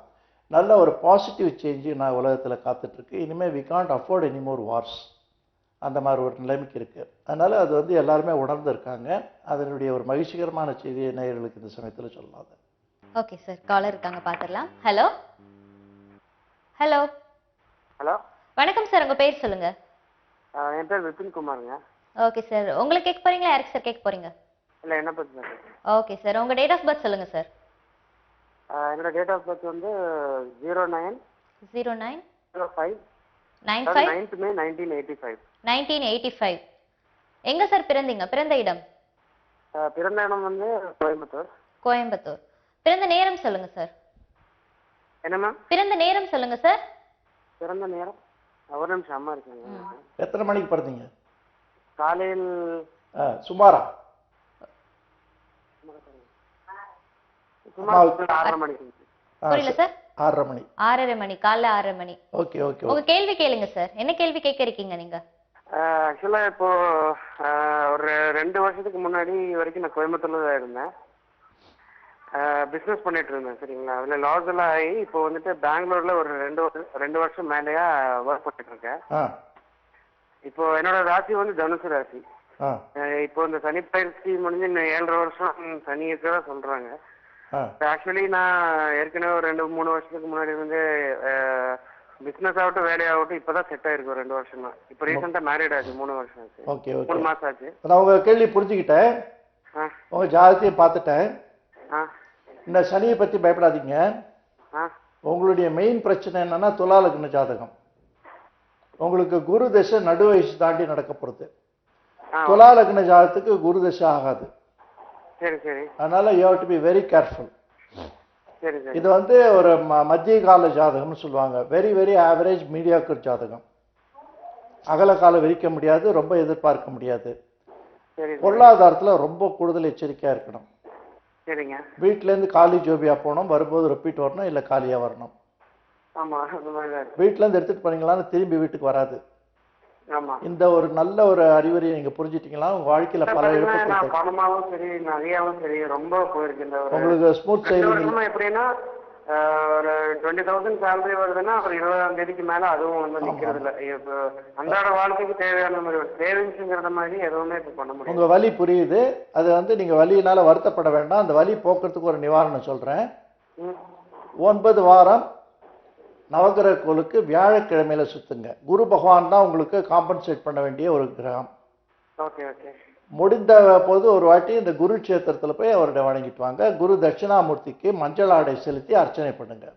D: நல்ல ஒரு பாசிட்டிவ் சேஞ்சு நான் உலகத்தில் காத்துட்ருக்கு. இனிமேல் we can't afford any more wars, அந்த மாதிரி ஒரு நிலைமைக்கு இருக்குது. அதனால் அது வந்து எல்லாருமே உணர்ந்துருக்காங்க. அதனுடைய ஒரு மகிழ்ச்சிகரமான செய்தியை நேயர்களுக்கு இந்த சமயத்தில் சொல்லலாம்.
C: ஓகே சார், காலர் இருக்காங்க, பார்த்துடலாம். ஹலோ ஹலோ
E: ஹலோ,
C: வணக்கம் சார், உங்க பேர் சொல்லுங்க.
E: என் பேர் விபின் குமாருங்க.
C: ஓகே சார், உங்களுக்கு கேட்க போறீங்களா யாருக்கு சார் கேட்க போறீங்க?
E: இல்லை, என்ன பற்றி?
C: ஓகே சார், உங்க டேட் ஆஃப் பர்த் சொல்லுங்க சார்.
E: என்னோட டேட் ஆஃப் பர்த் வந்து 09/05 9th May 1985.
C: 1985. எங்க சார் பிறந்தீங்க? பிறந்த இடம்?
E: பிறந்த இடம் வந்து கோயம்புத்தூர்.
C: கோயம்புத்தூர். பிறந்த நேரம் சொல்லுங்க சார்.
E: என்ன மேம்?
C: பிறந்த நேரம் சொல்லுங்க சார்.
E: பிறந்த நேரம் ஒரு நிமிஷம், அம்மா இருக்காங்க.
D: எத்தனை மணிக்கு பிறந்தீங்க?
E: காலையில்
D: சுமாரா
E: சுமார் 6:30 மணிக்கு.
C: புரியல சார்?
D: 6:30 மணி.
C: 6:30 மணி, காலைல 6:30 மணி.
D: Okay okay.
C: உங்க கேள்வி கேளுங்க சார். என்ன கேள்வி கேட்க இருக்கீங்க நீங்க?
E: ஆக்சுவலா இப்போ ஒரு 2 வருஷத்துக்கு முன்னாடி வரைக்கும் நான் கோயம்புத்தூர்ல தான் இருந்தேன். பிஸ்னஸ் பண்ணிட்டு இருந்தேன், சரிங்களா. அதில் லாஸ் எல்லாம் ஆகி இப்போ வந்துட்டு பெங்களூர்ல ஒரு 2 வருஷம் மேலேயா ஒர்க் பண்ணிட்டு இருக்கேன். இப்போ என்னோட ராசி வந்து தனுசு ராசி. இப்போ இந்த சனி பயிற்சி முடிஞ்சு இன்னும் 7.5 வருஷம் சனி இருக்கிறதா சொல்றாங்க. ஆக்சுவலி நான் ஏற்கனவே ஒரு 2-3 வருஷத்துக்கு முன்னாடி வந்து பிசினஸ் ஆகட்டும் வேலையாகட்டும் இப்பதான் செட் ஆயிருக்கு ஒரு 2 வருஷமா. இப்போ ரீசெண்டா மேரிட் ஆச்சு, 3 வருஷம் ஆச்சு.
D: Okay okay.
E: 3 மாசம் ஆச்சு.
D: நான் உங்க கேள்வி புரிஞ்சுக்கிட்டேன், உங்க ஜாதகத்தையும் பார்த்துட்டேன். இந்த சனியை பத்தி பயப்படாதீங்க. உங்களுடைய மெயின் பிரச்சனை என்னன்னா துலா லக்ன ஜாதகம். உங்களுக்கு குரு தசை நடு வயசு தாண்டி நடக்க போறது. துலா லக்ன ஜாதகத்துக்கு குரு தசை ஆகாது.
E: சரி சரி.
D: அதனால you have to be very careful.
E: சரி சரி.
D: இது வந்து ஒரு மத்திய கால ஜாதகம்னு சொல்லுவாங்க. வெரி வெரி ஆவரேஜ் மீடியாக்கர் ஜாதகம். அகல காலம் விரிக்க முடியாது, ரொம்ப எதிர்பார்க்க முடியாது. பொருளாதாரத்துல ரொம்ப கூடுதல் எச்சரிக்கையா இருக்கணும்.
E: சரிங்க.
D: வீட்டுல இருந்து காலி ஜோபியா போகணும், வரும்போது ரிப்பீட் வரணும், இல்ல காலியா வரணும்.
E: ஆமா, அந்த மாதிரி தான்.
D: வீட்டுல இருந்து எடுத்துட்டு போனீங்களான்னு திரும்பி வீட்டுக்கு வராது.
E: ஆமா.
D: இந்த ஒரு நல்ல ஒரு அறிவுரையை நீங்க புரிஞ்சுட்டீங்களா உங்க வாழ்க்கையில பல இழப்பு.
E: பணமாவும் சரி நகையாவும் சரி ரொம்ப போயிருக்கு.
D: உங்களுக்கு ஸ்மூத் சேவிங்
E: எப்படின்னா ஒரு 20,000 சேலரி வருதுன்னா ஒரு 20ஆம் தேதிக்கு மேல அதுவும் வந்து நிக்கிறது இல்ல. இப்போ அன்றாட வாழ்க்கைக்கு தேவையான மாதிரி சேவிங்ஸ்ங்கிற மாதிரி எதுவுமே இப்போ பண்ண முடியும்.
D: உங்க வலி புரியுது. அது வந்து நீங்க வலியினால வருத்தப்பட வேண்டாம். அந்த வலி போக்குறதுக்கு ஒரு நிவாரணம் சொல்றேன். 9 வாரம் நவகிரக கோளுக்கு வியாழக்கிழமையில சுத்துங்க. குரு பகவான் தான் உங்களுக்கு காம்பன்சேட் பண்ண வேண்டிய ஒரு கிரகம்.
E: Okay okay.
D: முடிந்த போது ஒரு வாட்டி இந்த குரு கஷேத்திரத்துல போய் அவருடைய வணங்கிட்டு வாங்க. குரு தட்சிணாமூர்த்திக்கு மஞ்சள் ஆடை செலுத்தி அர்ச்சனை பண்ணுங்க.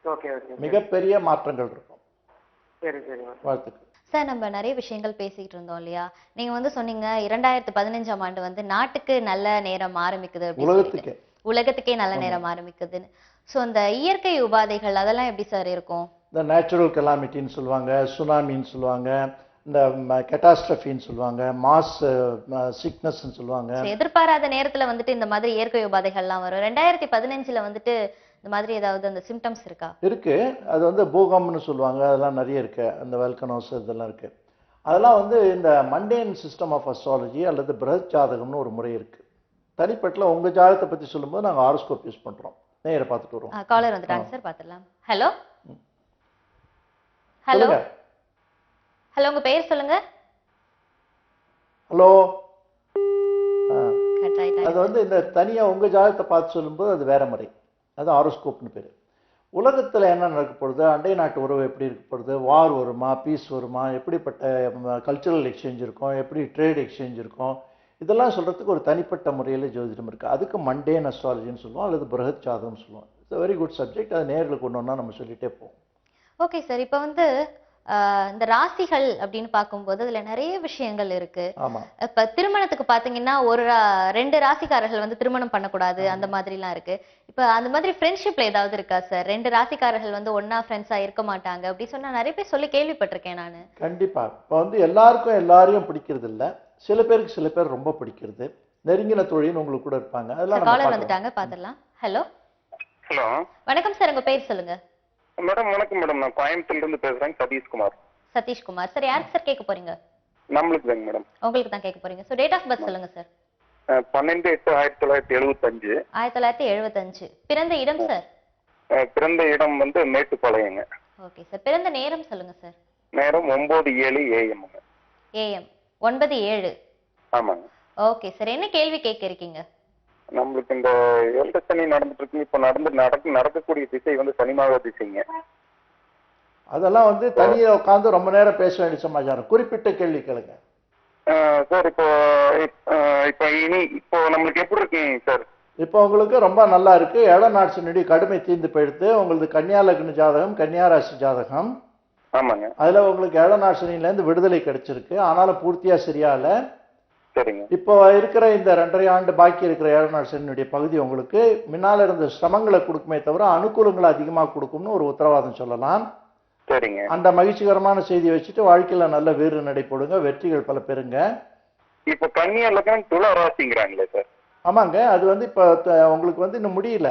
E: Okay okay.
D: மிகப்பெரிய மாற்றங்கள் இருக்கும்.
E: சரி சரி.
D: வாழ்த்துக்கள்.
C: சார் நம்ம நிறைய விஷயங்கள் பேசிட்டு இருந்தோம் இல்லையா? நீங்க வந்து சொன்னீங்க 2015ஆம் ஆண்டு வந்து நாட்டுக்கு நல்ல நேரம் ஆரம்பிக்குது அப்படின்னு சொல்லிட்டு. உலகத்துக்கே நல்ல நேரம் ஆரம்பிக்குதுன்னு. சோ அந்த இயற்கை உபாதைகள் அதெல்லாம் எப்படி சார் இருக்கும்?
D: இந்த நேச்சுரல் கெலாமிட்டின்னு சொல்லுவாங்க, சுனாமின்னு சொல்லுவாங்க, இந்த கெட்டாஸ்ட்ரஃபின்னு சொல்லுவாங்க, மாஸ் சிக்னஸ்ன்னு சொல்லுவாங்க.
C: எதிர்பாராத நேரத்துல வந்துட்டு இந்த மாதிரி இயற்கை உபாதைகள்லாம் வரும். 2015ல வந்துட்டு இந்த மாதிரி ஏதாவது அந்த சிம்டம்ஸ் இருக்கா?
D: இருக்கு. அது வந்து பூகம்பம்னு சொல்லுவாங்க, அதெல்லாம் நிறைய இருக்கு. அந்த வெல்கனோஸ் இதெல்லாம் இருக்கு. அதெல்லாம் வந்து இந்த மண்டேன் சிஸ்டம் ஆஃப் அஸ்ட்ராலஜி அல்லது பிரஹத் ஜாதகம்னு ஒரு முறை இருக்கு. தனிப்பட்ட உங்க ஜாதகத்தை பத்தி சொல்லும்போது நாங்க ஹாரோஸ்கோப் யூஸ் பண்றோம். நேரா பார்த்துட்டு வருவோம்.
C: காலர் வந்துட்டாங்க சார், பார்த்துடலாம். ஹலோ ஹலோ ஹலோ, உங்க பேர் சொல்லுங்க.
D: ஹலோ.
C: கட் ஆயிட்டா.
D: அது வந்து இந்த தனியா உங்க ஜாதகத்தை பார்த்து சொல்லும்போது அது வேற முறை. அது ஹாரோஸ்கோப்னு பேரு. உலகத்துல என்ன நடக்க போகுது, அண்டை நாட்டு உறவு எப்படி இருக்க போகுது, வார் வருமா, பீஸ் வருமா, எப்படிப்பட்ட கல்ச்சுரல் எக்ஸ்சேஞ்ச் இருக்கும், எப்படி ட்ரேட் எக்ஸ்சேஞ்ச் இருக்கும், இதெல்லாம் சொல்றதுக்கு ஒரு தனிப்பட்ட முறையில் ஜோதிடம் இருக்கு. அதுக்கு மண்டேன் அஸ்ட்ராலஜின்னு சொல்லுவோம் அல்லது பிரஹத் ஜாதகம் சொல்லுவோம். It's very good subject. அதை நேரில் கொண்டு வந்தா நம்ம சொல்லிட்டே போவோம்.
C: ஓகே சார், இப்போ வந்து இந்த ராசிகள் அப்படின்னு பார்க்கும்போது அதுல நிறைய விஷயங்கள் இருக்கு.
D: ஆமா.
C: இப்ப திருமணத்துக்கு பாத்தீங்கன்னா ரெண்டு ராசிக்காரர்கள் வந்து திருமணம் பண்ணக்கூடாது அந்த மாதிரி எல்லாம் இருக்கு. இப்ப அந்த மாதிரி ஃப்ரெண்ட்ஷிப்ல ஏதாவது இருக்கா சார்? ரெண்டு ராசிக்காரர்கள் வந்து ஒன்னா ஃப்ரெண்ட்ஸா இருக்க மாட்டாங்க அப்படி சொன்னா நிறைய பேர் சொல்லி கேள்விப்பட்டிருக்கேன் நானு.
D: கண்டிப்பா. இப்ப வந்து எல்லாருக்கும் எல்லாரையும் பிடிக்கிறது இல்ல. சில பேருக்கு சில பேர் ரொம்ப பிடிக்கிறது. நெருங்கின தோழின்னு உங்களுக்கு கூட இருப்பாங்க. அதெல்லாம்
C: காலர் வந்துட்டாங்க, பாத்துடலாம். ஹலோ
F: ஹலோ,
C: வணக்கம் சார், உங்க பேர் சொல்லுங்க.
F: மேடம் வணக்கம் மேடம். நான் கோயம்புத்தூர்ல இருந்து பேசுறேன், சதீஷ்குமார்.
C: சதீஷ்குமார் சார், யாருக்கு சார் கேட்க போறீங்க?
F: நம்மளுக்கு தாங்க மேடம்.
C: உங்களுக்கு தான் கேட்க போறீங்க. ஸோ டேட் ஆஃப் பர்த் சொல்லுங்க சார்.
F: 12/8/1975.
C: 1975. பிறந்த இடம் சார்?
F: பிறந்த இடம் வந்து மேட்டுப்பாளையங்க.
C: Okay sir. பிறந்த நேரம் சொல்லுங்க சார்.
F: நேரம் 9:07 AM.
C: AM 9:07.
F: ஆமாங்க.
C: ஓகே சார், என்ன கேள்வி கேட்க இருக்கீங்க?
F: நம்மளுக்கு இந்த ஏழரை சனி நடந்துட்டு இருக்கு. இப்ப நடக்கக்கூடிய திசை வந்து சனிமாக திசைங்க.
D: அதெல்லாம் வந்து தனியா உட்காந்து ரொம்ப நேரம் பேச வேண்டிய சமாச்சாரம். குறிப்பிட்ட கேள்வி கேளுங்க
F: சார். இப்போ நம்மளுக்கு எப்படி இருக்குங்க சார்?
D: இப்போ உங்களுக்கு ரொம்ப நல்லா இருக்கு. ஏழநாட்சினுடைய கடுமை தீர்ந்து போயிடுது. உங்களுக்கு கன்னியா லக்ன ஜாதகம், கன்னியா ராசி ஜாதகம்.
F: ஆமாங்க.
D: அதுல உங்களுக்கு ஏழநாட்சினில இருந்து விடுதலை கிடைச்சிருக்கு. ஆனாலும் பூர்த்தியா சரியா இல்ல.
F: சரிங்க.
D: இப்போ இருக்கிற இந்த 2.5 ஆண்டு பாக்கி இருக்கிற ஏழநாட்சினுடைய பகுதி உங்களுக்கு முன்னால இருந்த சிரமங்களை கொடுக்குமே தவிர அனுகூலங்களை அதிகமாக கொடுக்கும்னு ஒரு உத்தரவாதம் சொல்லலாம்.
F: சரிங்க.
D: அந்த மகிழ்ச்சிகரமான செய்தியை வச்சுட்டு வாழ்க்கையில நல்ல வீறு நடைபோடுங்க, வெற்றிகள் பல பெறுங்க.
F: இப்ப கன்னியா லக்னம் துலா ராசிங்கிறாங்களே சார்?
D: ஆமாங்க. அது வந்து இப்ப உங்களுக்கு வந்து இன்னும் முடியல.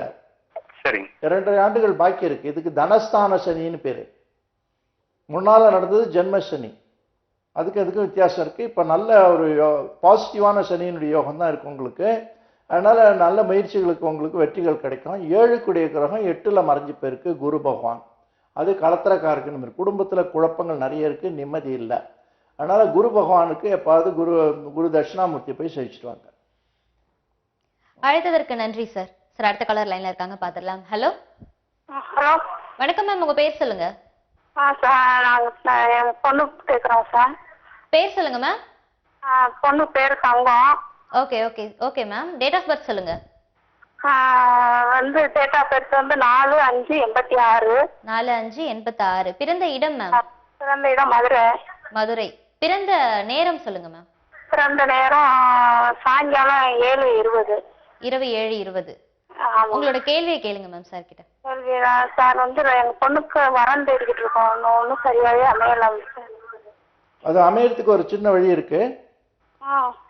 F: சரிங்க.
D: 2.5 ஆண்டுகள் பாக்கி இருக்கு. இதுக்கு தனஸ்தான சனின்னு பேரு. முன்னால நடந்தது ஜென்ம சனி. அதுக்கும் வித்தியாசம் இருக்கு. இப்ப நல்ல ஒரு பாசிட்டிவான சனியினுடைய யோகம் தான் இருக்கு உங்களுக்கு. அதனால நல்ல முயற்சிகளுக்கு உங்களுக்கு வெற்றிகள் கிடைக்கும். 7க்குடைய கிரகம் 8ல மறைஞ்சு போயிருக்கு குரு பகவான். அது கலத்திரக்காரக்குன்னு இருக்கு. குடும்பத்துல குழப்பங்கள் நிறைய இருக்கு, நிம்மதி இல்லை. அதனால குரு பகவானுக்கு எப்பாவது குரு தட்சிணாமூர்த்தி போய் சேவிச்சுட்டு வாங்க.
C: அழைத்ததற்கு நன்றி சார். சார் அடுத்த காலர் லைன்ல இருக்காங்க, பாத்துடலாம். Hello
B: hello.
C: வணக்கம் மேம், உங்க பேர் சொல்லுங்க.
B: சார் நாங்க என் பொண்ணு கேக்குறோம் சார்.
C: பேர் சொல்லுங்க மேம்.
B: பொண்ணு பேரு Thangam.
C: Okay okay okay ma'am. Date of birth சொல்லுங்க.
B: வந்து டேட் ஆஃப் பர்த் வந்து 4/5/86.
C: 4/5/86. பிறந்த இடம் மேம்?
B: பிறந்த இடம் மதுரை.
C: மதுரை. பிறந்த நேரம் சொல்லுங்க மேம்.
B: பிறந்த நேரம் சாயங்காலம் 7:20.
C: இரவு 7:20. உங்களோட கேள்வியை கேளுங்க மேம் சார் கிட்ட.
B: சார் வந்து எங்க பொண்ணுக்கு வரன் தேடிக்கிட்டு இருக்கோம். ஒன்னும் சரியாவே அமையலாம்.
D: அது அமையறதுக்கு ஒரு சின்ன வழி இருக்கு.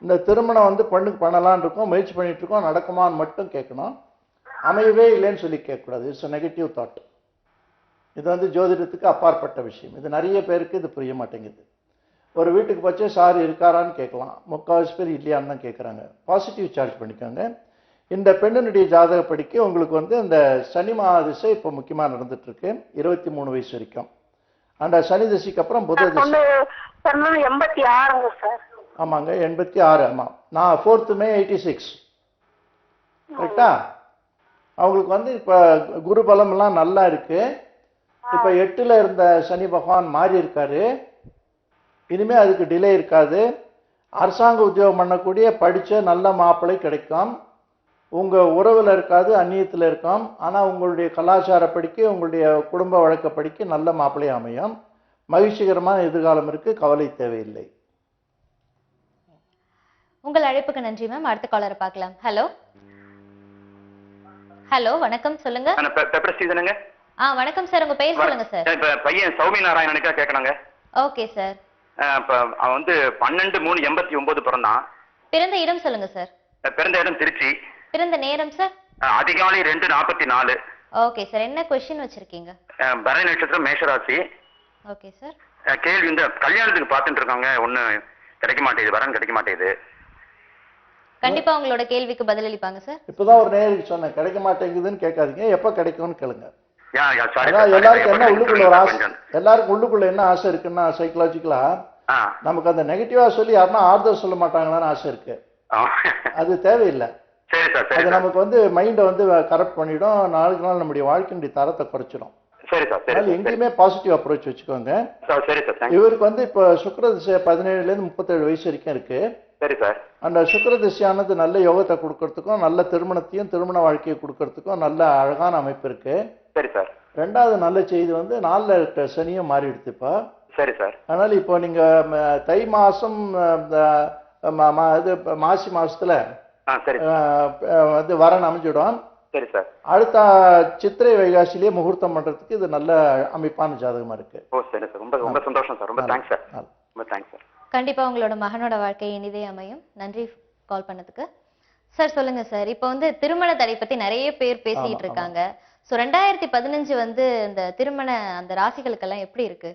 D: இந்த திருமணம் வந்து பொண்ணுக்கு பண்ணலான்னு இருக்கோம், முயற்சி பண்ணிட்டு இருக்கோம், நடக்குமான்னு மட்டும் கேட்கணும். அமையவே இல்லைன்னு சொல்லி கேட்கக்கூடாது. It's negative thought. இது வந்து ஜோதிடத்துக்கு அப்பாற்பட்ட விஷயம். இது நிறைய பேருக்கு இது புரிய மாட்டேங்குது. ஒரு வீட்டுக்கு போச்சு சார் இருக்காரான்னு கேட்கலாம், 3/4 பேர் இல்லையான்னு தான் கேட்குறாங்க. பாசிட்டிவ் சார்ஜ் பண்ணிக்கோங்க. இந்த பெண்ணினுடைய ஜாதகப்படிக்கு உங்களுக்கு வந்து இந்த சனி மகாதிசை இப்போ முக்கியமாக நடந்துட்டு இருக்கு 23 வயசு வரைக்கும். அந்த சனி திசைக்கு அப்புறம் புத திசை.
B: 86 சார்.
D: ஆமாங்க 86. ஆமா, நான் 4th May 86. கரெக்டா? அவங்களுக்கு வந்து இப்ப குரு பலம் எல்லாம் நல்லா இருக்கு. இப்ப 8ல இருந்த சனி பகவான் மாறி இருக்காரு. இனிமே அதுக்கு டிலே இருக்காது. அரசாங்க உத்தியோகம் பண்ணக்கூடிய படிச்ச நல்ல மாப்பிள்ளை கிடைக்கும். உங்க உறவுல இருக்காது, அந்நியத்துல இருக்கும். ஆனா உங்களுடைய கலாச்சாரப்படிக்கு உங்களுடைய குடும்ப வழக்கப்படிக்கு நல்ல மாப்பிள்ளை அமையும். மகிழ்ச்சிகரமான எதிர்காலம் இருக்கு, கவலை தேவையில்லை.
C: உங்கள் அழைப்புக்கு நன்றி மேம். அடுத்த காலரை பார்க்கலாம். ஹலோ ஹலோ, வணக்கம், சொல்லுங்க.
G: பெப்பர் சீசனுங்க.
C: வணக்கம் சார், உங்க பெயர் சொல்லுங்க சார்.
G: இப்ப பையன் சௌமி நாராயணனுக்கா கேட்கணுங்க.
C: Okay sir.
G: அவன் வந்து 12/3/89 பிறந்தான்.
C: பிறந்த இடம் சொல்லுங்க சார்.
G: பிறந்த இடம் திருச்சி.
C: பிறந்த நேரம் சார்?
G: அதிகாலை 2:44.
C: ஓகே சார், என்ன கொஸ்டின் வச்சிருக்கீங்க?
G: பரணி நட்சத்திரம், மேஷராசி.
C: Okay sir.
G: கேள்வி இந்த கல்யாணத்துக்கு பார்த்துட்டு இருக்காங்க, ஒண்ணு கிடைக்க மாட்டேங்குது, வரன் கிடைக்க மாட்டேங்குது.
C: கண்டிப்பா உங்களோட கேள்விக்கு பதிலளிப்பாங்க சார்.
D: இப்பதான் ஒரு நேருக்கு சொன்னேன், கிடைக்க மாட்டேங்குதுன்னு கேட்காதீங்க, எப்ப கிடைக்கும்னு கேளுங்க. எல்லாருக்கும் என்ன உள்ளுக்குள்ள ஒரு ஆசை, எல்லாருக்கும் உள்ளுக்குள்ள என்ன ஆசை இருக்குன்னா சைக்கலாஜிக்கலா நமக்கு அந்த நெகட்டிவா சொல்லி யாருன்னா ஆறுதல் சொல்ல மாட்டாங்களான்னு ஆசை இருக்கு. அது தேவையில்லை. அது நமக்கு வந்து மைண்டை வந்து கரெக்ட் பண்ணிடும், நாளுக்கு நாள் நம்முடைய வாழ்க்கையினுடைய தரத்தை குறைச்சிடும். எங்கேயுமே பாசிட்டிவ் அப்ரோச் வச்சுக்கோங்க. இவருக்கு வந்து இப்ப சுக்கிர திசை 17 to 37 வயசு வரைக்கும் இருக்கு. அந்த சுக்கிர திசையானது நல்ல யோகத்தை கொடுக்கறதுக்கும் நல்ல திருமணத்தையும் திருமண வாழ்க்கையை கொடுக்கறதுக்கும் நல்ல அழகான அமைப்பு இருக்கு. ரெண்டாவது நல்ல செய்தி வந்து 4ல் இருக்க சனியும் மாறி எடுத்துப்பா. அதனால இப்போ நீங்க தை மாசம் மாசி மாசத்துல வந்து வரன் அமைஞ்சிடும். அடுத்த சித்திரை வைகாசிலேயே முகூர்த்தம் பண்றதுக்கு இது நல்ல அமைப்பான ஜாதகமா இருக்கு.
G: ரொம்ப சந்தோஷம் சார். ரொம்ப தேங்க்ஸ் சார். ரொம்ப தேங்க்ஸ் சார்.
C: கண்டிப்பா உங்களோட மகனோட வாழ்க்கை இனிதே அமையும். நன்றி கால் பண்ணதுக்கு. சார் சொல்லுங்க சார், இப்போ வந்து திருமண தடை பத்தி நிறைய பேர் பேசிட்டு இருக்காங்க. சோ 2015 வந்து இந்த திருமண அந்த ராசிகளுக்கெல்லாம் எப்படி இருக்கு?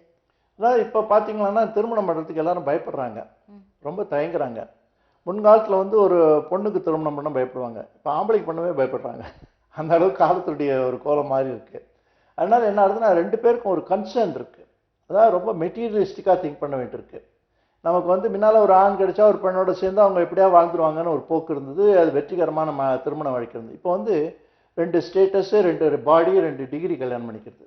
D: அதாவது இப்ப பாத்தீங்கன்னா திருமணம் பண்றதுக்கு எல்லாரும் பயப்படுறாங்க, ரொம்ப தயங்குறாங்க. முன்காலத்துல வந்து ஒரு பொண்ணுக்கு திருமணம் பண்ண பயப்படுவாங்க, இப்ப ஆம்பளைக்கு பண்ணவே பயப்படுறாங்க. அந்த அளவுக்கு காலத்துடைய ஒரு கோலம் மாதிரி இருக்கு. அதனால என்ன ஆகுதுன்னா 2 பேருக்கும் ஒரு கன்சர்ன் இருக்கு. அதாவது ரொம்ப மெட்டீரியலிஸ்டிக்கா திங்க் பண்ண வேண்டியிருக்கு. நமக்கு வந்து முன்னால ஒரு ஆண் கிடைச்சா ஒரு பெண்ணோட சேர்ந்து அவங்க எப்படியா வாழ்ந்துருவாங்கன்னு ஒரு போக்கு இருந்தது, அது வெற்றிகரமான திருமண வாழ்க்கை இருந்தது. இப்போ வந்து 2 ஸ்டேட்டஸ், 2 பாடி, 2 டிகிரி கல்யாணம் பண்ணிக்கிறது.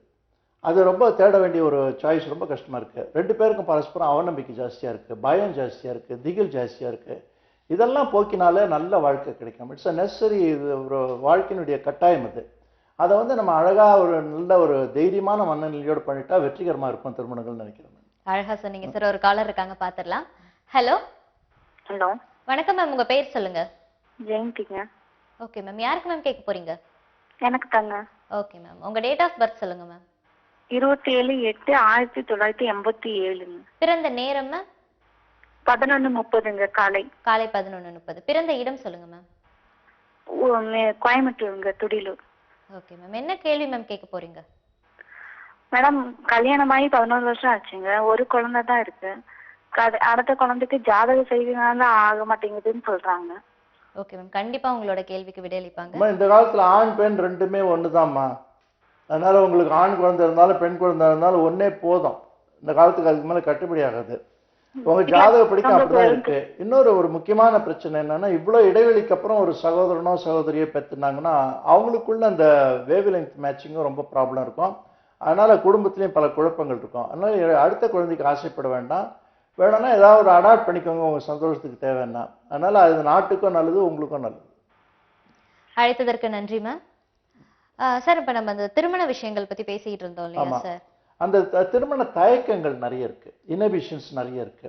D: அது ரொம்ப தேட வேண்டிய ஒரு சாய்ஸ், ரொம்ப கஷ்டமா இருக்கு. 2 பேருக்கும் பரஸ்பரம் அவநம்பிக்கை ஜாஸ்தியா இருக்கு, பயம் ஜாஸ்தியா இருக்கு, திகில் ஜாஸ்தியா இருக்கு. இதெல்லாம் போக்கினாலே நல்ல வாழ்க்கை கிடைக்கும். இட்ஸ் அ நெசசரி, ஒரு வாழ்க்கையினுடைய கட்டாயம் அது. அதை வந்து நம்ம அழகா ஒரு நல்ல ஒரு தைரியமான மனநிலையோடு பண்ணிட்டா வெற்றிகரமா இருக்கும் திருமணங்கள் நினைக்கிறேன்.
C: அழகா சொன்னீங்க சார். ஒரு காலர் இருக்காங்க, பாத்துடலாம். ஹலோ
H: ஹலோ,
C: வணக்கம் மேம், உங்க பேர் சொல்லுங்க.
H: ஜெயந்திங்க.
C: ஓகே மேம், யாருக்கு மேம் கேட்க போறீங்க?
H: எனக்கு தாங்க.
C: ஓகே மேம், உங்க டேட் ஆஃப் பர்த் சொல்லுங்க மேம்.
H: 27/8/1987.
C: பிறந்த நேரம் மேம்?
H: 11:30 காலை.
C: காலை 11:30. பிறந்த இடம் சொல்லுங்க மேம்.
H: கோயம்புத்தூருங்க, துடிலூர்.
C: ஓகே மேம், என்ன கேள்வி மேம் கேட்க போறீங்க?
H: மேடம், கல்யாணமாகி 11 வருஷம் ஆச்சுங்க. ஒரு குழந்தை தான் இருக்கு. அடுத்த குழந்தைக்கு ஜாதக செய்தினால ஆக மாட்டேங்குதுன்னு சொல்றாங்க.
C: ஓகே மேம், கண்டிப்பா உங்களோட கேள்விக்கு விடையளிப்பாங்க.
D: இந்த காலத்துல ஆண் பெண் ரெண்டுமே ஒண்ணுதாம்மா. அதனால உங்களுக்கு ஆண் குழந்தை இருந்தாலும் பெண் குழந்தை இருந்தாலும் ஒன்னே போதும். இந்த காலத்துக்கு அதுக்கு மேல கட்டுப்படி ஆகாது. உங்க ஜாதக படிக்க அப்படிதான் இருக்கு. இன்னொரு முக்கியமான பிரச்சனை என்னன்னா, இவ்வளவு இடைவெளிக்கு அப்புறம் ஒரு சகோதரனோ சகோதரியோ பெற்றுனாங்கன்னா அவங்களுக்குள்ள அந்த வேவ்லெங்த் மேட்சிங்கும் ரொம்ப ப்ராப்ளம் இருக்கும். அதனால குடும்பத்திலையும் பல குழப்பங்கள் இருக்கும். அதனால அடுத்த குழந்தைக்கு ஆசைப்பட வேண்டாம். வேணும்னா ஏதாவது ஒரு அடாப்ட் பண்ணிக்கோங்க உங்க சந்தோஷத்துக்கு தேவைன்னா. அதனால அது நாட்டுக்கும் நல்லது, உங்களுக்கும் நல்லது.
C: அழைத்ததற்கு நன்றி மேம். சார், இப்ப நம்ம அந்த திருமண விஷயங்கள் பத்தி பேசிட்டு இருந்தோம் இல்லையா சார்?
D: அந்த திருமண தயக்கங்கள் நிறைய இருக்கு, இனபிஷன்ஸ் நிறைய இருக்கு,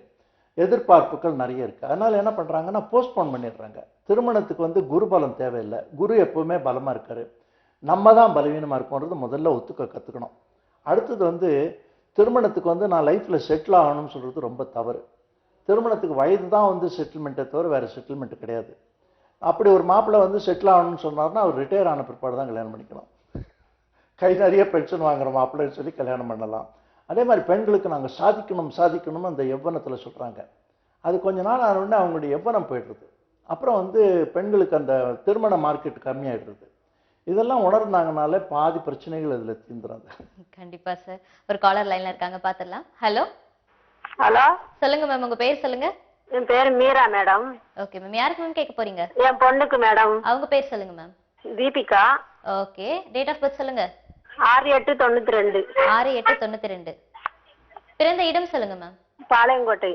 D: எதிர்பார்ப்புகள் நிறைய இருக்கு. அதனால என்ன பண்றாங்கன்னா போஸ்ட்போன் பண்ணிடுறாங்க. திருமணத்துக்கு வந்து குரு பலம் தேவையில்லை. குரு எப்பவுமே பலமா இருக்காரு, நம்ம தான் பலவீனமா இருக்கோன்றது முதல்ல ஒத்துக்க கத்துக்கணும். அடுத்தது வந்து திருமணத்துக்கு வந்து நான் லைஃப்ல செட்டில் ஆகணும்னு சொல்றது ரொம்ப தவறு. திருமணத்துக்கு வயது தான் வந்து செட்டில்மெண்ட்டை தவிர வேற செட்டில்மெண்ட் கிடையாது. அப்படி ஒரு மாப்பிள்ளை வந்து செட்டில் ஆகணும்னு சொன்னார்னா அவர் ரிட்டையர் ஆன பிற்பாடு தான் கல்யாணம் பண்ணிக்கணும். கை நிறைய பென்ஷன் வாங்குற மாப்பிள்ளைன்னு சொல்லி கல்யாணம் பண்ணலாம். அதே மாதிரி பெண்களுக்கு நாங்கள் சாதிக்கணும் அந்த எவ்வனத்தில் சொல்கிறாங்க. அது கொஞ்ச நாள் ஆனவுடனே அவங்களுடைய எவ்வனம் போயிடுறது. அப்புறம் வந்து பெண்களுக்கு அந்த திருமண மார்க்கெட் கம்மியாயிடுறது. இதெல்லாம் உணர்ந்தாங்கனாலே பாதி பிரச்சனைகள் அதில் தீந்துறாங்க.
C: கண்டிப்பா சார். ஒரு காலர் லைன்ல இருக்காங்க, பாத்துடலாம். ஹலோ
B: ஹலோ,
C: சொல்லுங்க மேம், உங்க பேர் சொல்லுங்க.
B: என் பேரு மீரா மேடம்.
C: ஓகே மேம், யாருக்கு மேம் கேட்க போறீங்க?
B: என் பொண்ணுக்கு மேடம்.
C: அவங்க பேர் சொல்லுங்க ma'am.
B: Deepika.
C: Okay, date of birth சொல்லுங்க.
B: 6/8/92.
C: 6/8/92. பிறந்த இடம் சொல்லுங்க மேம்.
B: பாளையங்கோட்டை.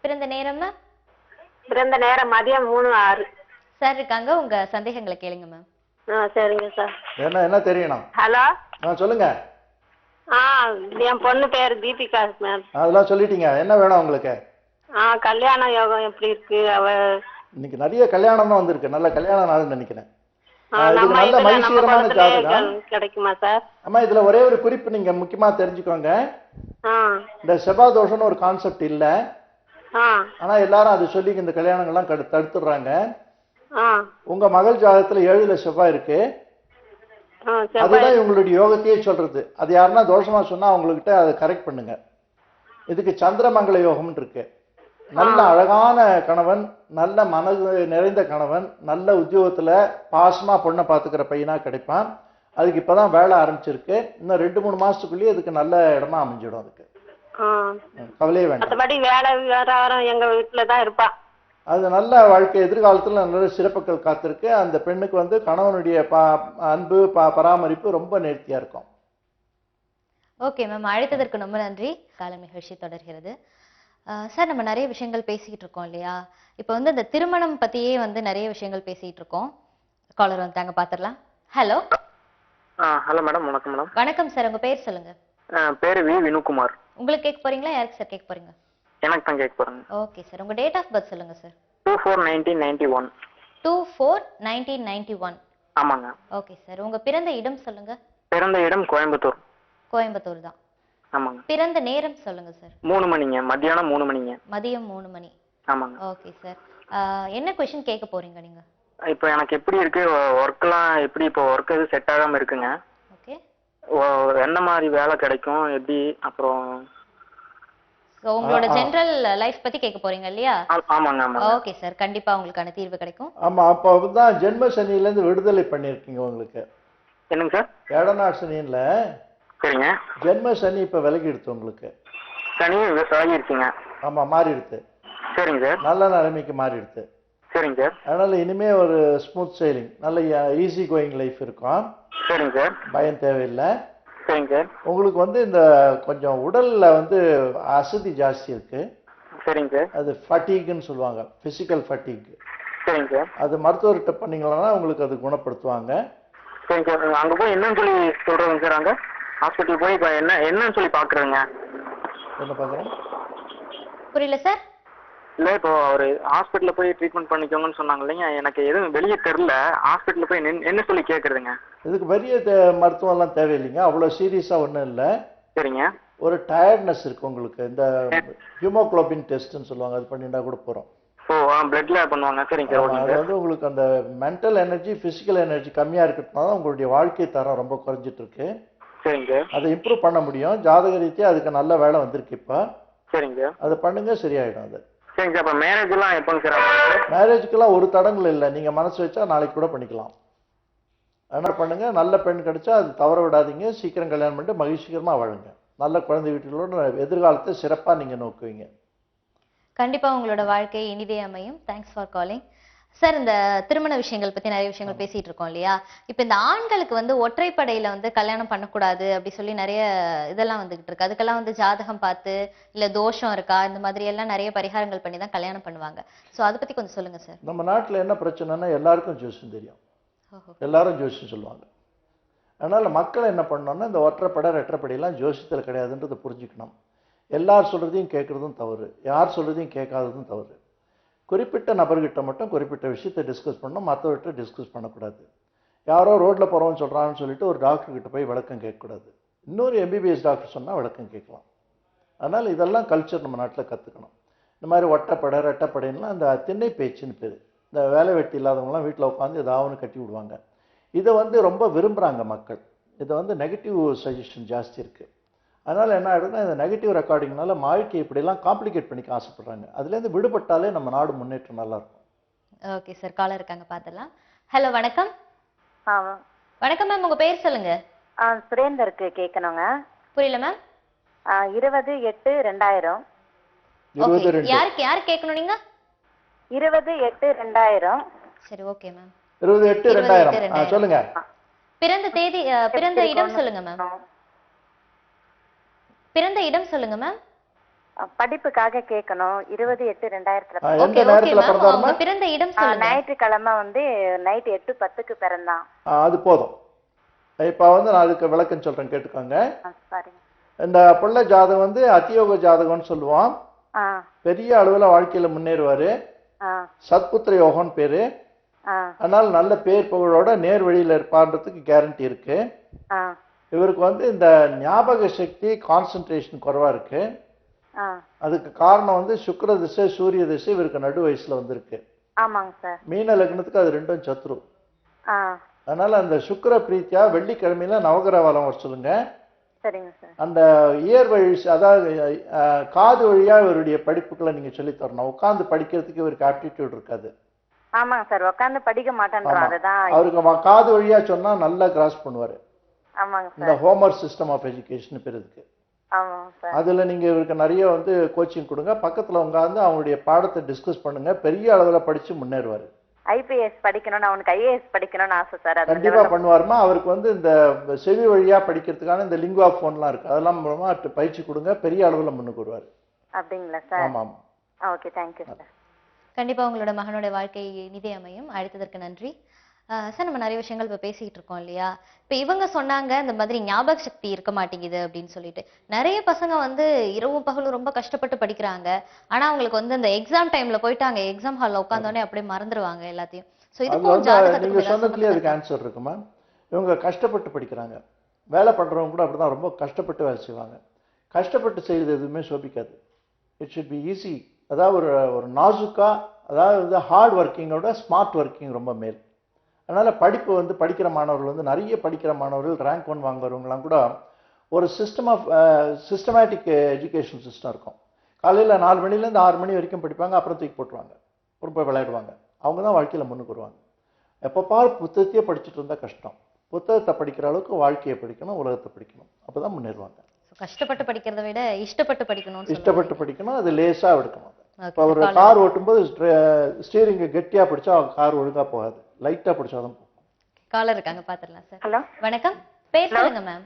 C: பிறந்த நேரம் மேம்?
B: பிறந்த நேரம் மதியம் 3:06.
C: சார் இருக்காங்க, உங்க சந்தேகங்களை கேளுங்க மேம்.
B: சரிங்க சார்.
D: என்ன தெரியணும்?
B: ஹலோ,
D: சொல்லுங்க.
B: என் பொண்ணு பேரு தீபிகா மேம்.
D: அதெல்லாம் சொல்லிட்டீங்க. என்ன வேணும் உங்களுக்கு?
B: கல்யாண யோகம் எப்படி இருக்கு?
D: இன்னைக்கு நிறைய கல்யாணம் தான் வந்திருக்கு. நல்ல கல்யாண நாள்னு நினைக்கிறேன். இதுக்கு நல்ல மகிழ்ச்சிகரமான ஜாதகம்
B: கிடைக்குமா சார்?
D: அம்மா இதுல ஒரே ஒரு குறிப்பு நீங்க முக்கியமா தெரிஞ்சுக்கோங்க. இந்த செவ்வாய் தோஷம்னு ஒரு கான்செப்ட் இல்ல. ஆனா எல்லாரும் அது சொல்லி இந்த கல்யாணங்கள்லாம் தடுத்துடுறாங்க. உங்க மகள் ஜாதகத்துல 7ல செவ்வாய் இருக்கு. அதுதான் இவங்களுடைய யோகத்தையே சொல்றது. அது யாருன்னா தோஷமா சொன்னா அவங்ககிட்ட அதை கரெக்ட் பண்ணுங்க. இதுக்கு சந்திரமங்கல யோகம் இருக்கு. நல்ல அழகான கணவன், நல்ல மனது நிறைந்த கணவன், நல்ல உத்தியோகத்துல பாசமா பொண்ணை பாத்துக்கிற பையனா கிடைப்பான். அதுக்கு இப்பதான் வேலை ஆரம்பிச்சிருக்கு. இன்னும் 2-3 மாசத்துக்குள்ளேயே அதுக்கு நல்ல இடமா அமைஞ்சிடும். அதுக்கு கவலையே வேண்டாம்.
B: வேலை எங்க வீட்டுலதான் இருப்பா.
D: அது நல்ல வாழ்க்கை எதிர்காலத்துல நல்ல சிறப்புகள் காத்திருக்கு. அந்த பெண்ணுக்கு வந்து கணவனுடைய அன்பு பராமரிப்பு ரொம்ப நேர்த்தியா இருக்கும்.
C: ஓகே மேம், அழைத்ததற்கு ரொம்ப நன்றி. கால நிகழ்ச்சி தொடர்கிறது. சார், நம்ம நிறைய விஷயங்கள் பேசிக்கிட்டு இருக்கோம் இல்லையா? இப்போ வந்து இந்த திருமணம் பத்தியே வந்து நிறைய விஷயங்கள் பேசிட்டு இருக்கோம். காலர் வந்துட்டாங்க, பாத்துடலாம். ஹலோ.
I: ஹலோ மேடம், வணக்கம் மேடம்.
C: வணக்கம் சார், உங்க பேர் சொல்லுங்க.
I: பேரு வினுகுமார்.
C: உங்களுக்கு கேட்க போறீங்களா, யாருக்கு சார் கேட்க போறீங்க?
I: எனக்கு தான் கேட்க போறேன்.
C: ஓகே சார், உங்க டேட் ஆஃப் பர்த் சொல்லுங்க சார்.
I: 24/1991.
C: 24/1991.
I: ஆமாங்க.
C: ஓகே சார், உங்க பிறந்த இடம் சொல்லுங்க.
I: பிறந்த இடம் கோயம்புத்தூர்.
C: கோயம்புத்தூர் தான்.
I: ஆமாங்க.
C: பிறந்த நேரம் சொல்லுங்க சார்.
I: 3 மணிங்க, மத்தியானம் 3 மணிங்க.
C: மதியம் 3 மணி.
I: ஆமாங்க.
C: ஓகே சார், என்ன क्वेश्चन கேட்க போறீங்க நீங்க?
I: இப்போ எனக்கு எப்படி இருக்கு ஒர்க்லாம், எப்படி இப்போ ஒர்க் எது செட் ஆகாம இருக்குங்க.
C: ஓகே.
I: என்ன மாதிரி வேலை கிடைக்கும் எப்படி, அப்புறம்
C: உங்களோட ஜெனரல் லைஃப் பத்தி கேட்க போறீங்க இல்லையா?
I: ஆமாங்க ஆமாங்க.
C: ஓகே சார், கண்டிப்பா உங்களுக்கான தீர்வு கிடைக்கும்.
D: ஆமா, அப்பதான் ஜென்ம சனியில இருந்து விடுதலை பண்ணிருக்கீங்க உங்களுக்கு.
I: என்னங்க சார்?
D: ஏழநாள் சனியில.
I: சரிங்க.
D: ஜென்ம சனி இப்ப விலகி எடுத்து உங்களுக்கு.
I: சனி விலகிடுச்சுங்க.
D: ஆமா, மாறி எடுத்து.
I: சரிங்க சார்.
D: நல்ல நிலைமைக்கு மாறி எடுத்து.
I: சரிங்க சார்.
D: அதனால இனிமே ஒரு ஸ்மூத் சைலிங், நல்ல ஈஸி கோயிங் லைஃப் இருக்கும்.
I: சரிங்க சார்.
D: பயம் தேவையில்லை.
I: சரிங்க சார்.
D: உங்களுக்கு வந்து இந்த கொஞ்சம் உடல்ல வந்து அசதி ஜாஸ்தி இருக்கு.
I: சரிங்க சார்.
D: அது ஃபட்டீக்னு சொல்லுவாங்க, பிசிக்கல் ஃபட்டீக்.
I: சரிங்க சார்.
D: அது மருத்துவர்கிட்ட பண்ணீங்கன்னா உங்களுக்கு அது குணப்படுத்துவாங்க.
I: சரிங்க சார். அங்க போய் என்னன்னு சொல்லி சொல்றதுங்க சார்? அங்க ஹாஸ்பிட்டல் போய் என்னன்னு சொல்லி பாக்குறேங்க.
D: என்ன பாக்குறேன்?
C: புரியல சார்.
I: இல்ல, இப்போ ஒரு ஹாஸ்பிட்டல்ல போய் ட்ரீட்மெண்ட் பண்ணிக்கோங்கன்னு சொன்னாங்க இல்லைங்க. எனக்கு எதுவும் வெளியே தெரியல. ஹாஸ்பிட்டல்ல போய் என்ன சொல்லி கேக்குறதுங்க?
D: இதுக்கு பெரிய மருத்துவம் எல்லாம் தேவையில்லைங்க. அவ்வளவு சீரியஸா ஒண்ணும் இல்லை.
I: சரிங்க.
D: ஒரு டயர்ட்னஸ் இருக்கு உங்களுக்கு. இந்த ஹியூமோகுளோபின் டெஸ்ட்னு சொல்லுவாங்க, அது பண்ணிட்டா கூட போறோம்.
I: பிளட்ல பண்ணுவாங்க. சரிங்க சார்.
D: அது வந்து உங்களுக்கு அந்த மென்டல் எனர்ஜி, பிசிக்கல் எனர்ஜி கம்மியா இருக்கிறதுனால உங்களுடைய வாழ்க்கை தரம் ரொம்ப குறைஞ்சிட்டு இருக்கு.
I: சரிங்க.
D: அதை இம்ப்ரூவ் பண்ண முடியும். ஜாதக ரீதியா அதுக்கு நல்ல வேலை வந்திருக்கு இப்ப.
I: சரிங்க.
D: அதை பண்ணுங்க, சரியாயிடும் அது.
I: சரிங்க சார். அப்ப மேரேஜ் எல்லாம் எப்போங்க சார்?
D: மேரேஜுக்கெல்லாம் ஒரு தடங்கள் இல்லை. நீங்க மனசு வச்சா நாளைக்கு கூட பண்ணிக்கலாம். என்ன பண்ணுங்க, நல்ல பெண் கிடைச்சா அது தவற விடாதீங்க. சீக்கிரம் கல்யாணம் பண்ணிட்டு மகிழ்ச்சிகரமா வாழுங்க. நல்ல குழந்தை வீட்டிலோட எதிர்காலத்தை சிறப்பா நீங்க நோக்குவீங்க.
C: கண்டிப்பா உங்களோட வாழ்க்கை இனிதே அமையும். Thanks for calling sir. இந்த திருமண விஷயங்கள் பத்தி நிறைய விஷயங்கள் பேசிட்டு இருக்கோம் இல்லையா? இப்ப இந்த ஆண்களுக்கு வந்து ஒற்றைப்படையில வந்து கல்யாணம் பண்ணக்கூடாது அப்படி சொல்லி நிறைய இதெல்லாம் வந்துகிட்டு இருக்கு. அதுக்கெல்லாம் வந்து ஜாதகம் பார்த்து, இல்ல தோஷம் இருக்கா, இந்த மாதிரி எல்லாம் நிறைய பரிகாரங்கள் பண்ணி தான் கல்யாணம் பண்ணுவாங்க. சோ அதை பத்தி கொஞ்சம் சொல்லுங்க சார்.
D: நம்ம நாட்டுல என்ன பிரச்சனைன்னா, எல்லாருக்கும் ஜோசியம் தெரியும். எல்லாரும் ஜோசியம் சொல்லுவாங்க. அதனால மக்கள் என்ன பண்ணணும்னா, இந்த ஒற்றைப்படை ரெட்டைப்படையெல்லாம் ஜோசியத்தில் கிடையாதுன்றதை புரிஞ்சுக்கணும். எல்லார் சொல்றதையும் கேட்கறதும் தவறு, யார் சொல்றதையும் கேட்காததும் தவறு. குறிப்பிட்ட நபர்கிட்ட மட்டும் குறிப்பிட்ட விஷயத்தை டிஸ்கஸ் பண்ணணும், மற்றவர்கிட்ட டிஸ்கஸ் பண்ணக்கூடாது. யாரோ ரோட்ல போறோம்னு சொல்றான்னு சொல்லிட்டு ஒரு டாக்டர் கிட்ட போய் விளக்கம் கேட்கக்கூடாது. இன்னொரு எம்பிபிஎஸ் டாக்டர் சொன்னா விளக்கம் கேட்கலாம். அதனால இதெல்லாம் கல்ச்சர் நம்ம நாட்டில் கத்துக்கணும். இந்த மாதிரி ஒற்றைப்படை ரெட்டைப்படைன்னா அந்த திண்ணை பேச்சுன்னு பேரு. இந்த வேலை வெட்டி இல்லாதவங்கலாம் வீட்டில் உட்காந்து ஏதாவது கட்டி விடுவாங்க. இதை வந்து ரொம்ப விரும்புகிறாங்க மக்கள். இதை வந்து நெகட்டிவ் சஜஷன் ஜாஸ்தி இருக்குது. அதனால் என்ன ஆகிடுதுன்னா, இந்த நெகட்டிவ் ரெக்கார்டிங்னால வாழ்க்கை இப்படிலாம் காம்ப்ளிகேட் பண்ணிக்க ஆசைப்படுறாங்க. அதுலேருந்து விடுபட்டாலே நம்ம நாடு முன்னேற்றம் நல்லா இருக்கும்.
C: ஓகே சார், காலர் இருக்காங்க, பார்த்துடலாம். ஹலோ, வணக்கம். வணக்கம் மேம், உங்கள் பேர் சொல்லுங்க.
J: சுரேந்தருக்கு கேட்கணுங்க.
C: புரியல மேம்.
J: 20/8/2000.
C: யாருக்கு கேட்கணும் நீங்க?
J: 20/8/2000.
C: சரி, ஓகே மேம்.
D: 20/8/2000 சொல்லுங்க.
C: பிறந்த தேதி, பிறந்த இடம் சொல்லுங்க மேம். பிறந்த இடம் சொல்லுங்க மேம்.
J: படிப்புக்காக கேட்கணும். 20/8/2000.
D: எந்த நேரத்துல பிறந்தாருமா?
C: பிறந்த இடம் சொல்லுங்க.
J: ஞாயிற்றுக்கிழமை வந்து நைட் 8:10க்கு பிறந்தான்.
D: அது போதும். இப்போ வந்து நான் அதுக்கு விளக்கம் சொல்றேன், கேட்டுக்கோங்க.
J: சரிங்க.
D: இந்த புள்ள ஜாதகம் வந்து அத்தியோக ஜாதகம்னு சொல்லுவோம். பெரிய அளவுல வாழ்க்கையில முன்னேறுவாரு. சத்புத்திர யோகம்னு பேரு. அதனால நல்ல பேர் புகழோட நேர் வழியில இருப்பான்றதுக்கு கேரண்டி இருக்கு. இவருக்கு வந்து இந்த ஞாபக சக்தி கான்சென்ட்ரேஷன் குறைவா இருக்கு. அதுக்கு காரணம் வந்து சுக்கிர திசை சூரிய திசை இவருக்கு நடு வயசுல வந்திருக்கு.
J: ஆமாங்க சார்.
D: மீன லக்னத்துக்கு அது ரெண்டும் சத்ரு. அதனால அந்த சுக்கிர பிரீத்தியா வெள்ளிக்கிழமையில நவகிரக வலம் வர சொல்லுங்க.
J: சரிங்க சார்.
D: அந்த இயர் வழி, அதாவது காது வழியா இவருடைய படிப்புகளை நீங்க சொல்லி தரணும். உட்கார்ந்து படிக்கிறதுக்கு இவருக்கு ஆப்டிடியூட் இருக்காது.
J: ஆமாங்க சார், உட்கார்ந்து படிக்க மாட்டேன்றோம். அதுதான்
D: அவருக்கு காது வழியா சொன்னா நல்லா கிராஸ் பண்ணுவாரு.
J: ஆமாங்க சார்.
D: இந்த ஹோம்ஒர்க் சிஸ்டம் ஆஃப் எஜுகேஷன் பேர் இருக்கு.
J: ஆமாங்க சார்.
D: அதுல நீங்க இவருக்கு நிறைய வந்து கோச்சிங் கொடுங்க. பக்கத்துல உட்கார்ந்து அவங்களுடைய பாடத்தை டிஸ்கஸ் பண்ணுங்க. பெரிய அளவுல படிச்சு முன்னேறுவாரு.
J: ஐபிஎஸ் படிக்கணும்னு, அவனுக்கு ஐஏஎஸ் படிக்கணும்னு ஆசை சார்.
D: கண்டிப்பா பண்ணுவாருமா. அவருக்கு வந்து இந்த செவி வழியா படிக்கிறதுக்கான இந்த லிங்குவா போன்லாம் இருக்கு, அதெல்லாம் மூலமா பயிற்சி கொடுங்க. பெரிய அளவுல முன்னுக்கு வருவாரு.
J: அப்படிங்களா சார்?
D: ஆமா ஆமா.
J: Okay, thank you sir.
C: கண்டிப்பா உங்களோட மகனோட வாழ்க்கை நிதி அமையும். அழைத்ததற்கு நன்றி. சார், நம்ம நிறைய விஷயங்கள் இப்போ பேசிக்கிட்டு இருக்கோம் இல்லையா? இப்போ இவங்க சொன்னாங்க இந்த மாதிரி ஞாபக சக்தி இருக்க மாட்டேங்குது அப்படின்னு சொல்லிட்டு. நிறைய பசங்க வந்து இரவும் பகலும் ரொம்ப கஷ்டப்பட்டு படிக்கிறாங்க. ஆனா அவங்களுக்கு வந்து அந்த எக்ஸாம் டைம்ல போயிட்டு அங்க எக்ஸாம் ஹால்ல உட்காந்தோடனே அப்படியே மறந்துடுவாங்க எல்லாத்தையும். ஸோ இதுக்கும்
D: நீங்க சொன்னதுலயே அதுக்கு ஆன்சர் இருக்குமா? இவங்க கஷ்டப்பட்டு படிக்கிறாங்க. வேலை பண்றவங்க கூட அப்படிதான் ரொம்ப கஷ்டப்பட்டு வேலை செய்வாங்க. கஷ்டப்பட்டு செய்யறது எதுவுமே சோபிக்காது. It should be easy. அதாவது ஒரு நாசுக்கா, அதாவது ஹார்ட் ஒர்க்கிங்கோட ஸ்மார்ட் ஒர்க்கிங் ரொம்ப மேல். அதனால படிப்பு வந்து படிக்கிற மாணவர்கள் வந்து நிறைய படிக்கிற மாணவர்கள் ரேங்க் 1 வாங்குறவங்கலாம் கூட ஒரு சிஸ்டமேட்டிக் எஜுகேஷன் சிஸ்டம் இருக்கும். காலையில் 4 மணிலேருந்து 6 மணி வரைக்கும் படிப்பாங்க, அப்புறம் தூக்கி போட்டுருவாங்க, அப்புறம் போய் விளையாடுவாங்க. அவங்க தான் வாழ்க்கையில் முன்னுக்கு வருவாங்க. எப்போ பாரு புத்தகத்தையே படிச்சுட்டு இருந்தால் கஷ்டம். புத்தகத்தை படிக்கிற அளவுக்கு வாழ்க்கையை படிக்கணும், உலகத்தை படிக்கணும். அப்போ தான் முன்னேறுவாங்க.
C: கஷ்டப்பட்டு படிக்கிறத விட இஷ்டப்பட்டு படிக்கணும்.
D: இஷ்டப்பட்டு படிக்கணும், அது லேசாக எடுக்கணும். இப்போ ஒரு கார் ஓட்டும்போது ஸ்டீரிங் கெட்டியாக பிடிச்சா கார் ஒழுங்காக போகாது, லைட்டாக பிடிச்சாதான் போகும்.
C: காலர் இருக்காங்க, பாத்துடலாம் சார்.
H: ஹலோ,
C: வணக்கம். பேர் சொல்லுங்க மேம்.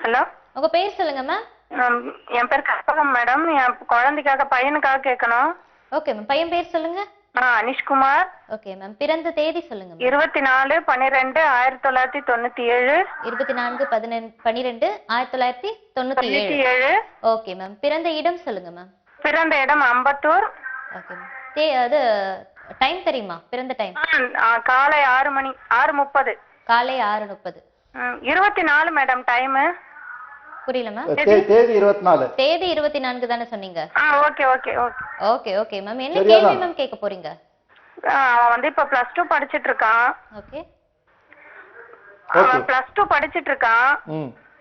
H: ஹலோ,
C: உங்க பேர் சொல்லுங்க மேம்.
H: என் பேர் கற்பகம் மேடம். என் குழந்தைக்காக, பையனுக்காக கேட்கணும்.
C: Okay ma'am. பையன் பேர் சொல்லுங்க.
H: அனிஷ்குமார்.
C: Okay ma'am. பிறந்த தேதி சொல்லுங்க.
H: 24/12/1997.
C: 24/12/1997. Okay ma'am. பிறந்த இடம் சொல்லுங்க மேம்.
H: பிறந்த இடம் அம்பத்தூர்.
C: Okay ma'am. அது டைம் தெரியுமா? பிறந்த டைம்
H: காலை 6 மணி, 6:30.
C: காலை 6:30.
H: 24 மேடம் டைம்.
C: புரியல மேம்.
D: தேதி 24.
C: தேதி 24 தானே சொன்னீங்க?
H: Okay okay okay
C: okay okay ma'am. என்ன கேள்வி மேம் கேட்க போறீங்க?
H: அவன் வந்து இப்ப +2 படிச்சிட்டு இருக்கான்.
C: ஓகே.
H: அவன் +2 படிச்சிட்டு இருக்கான்.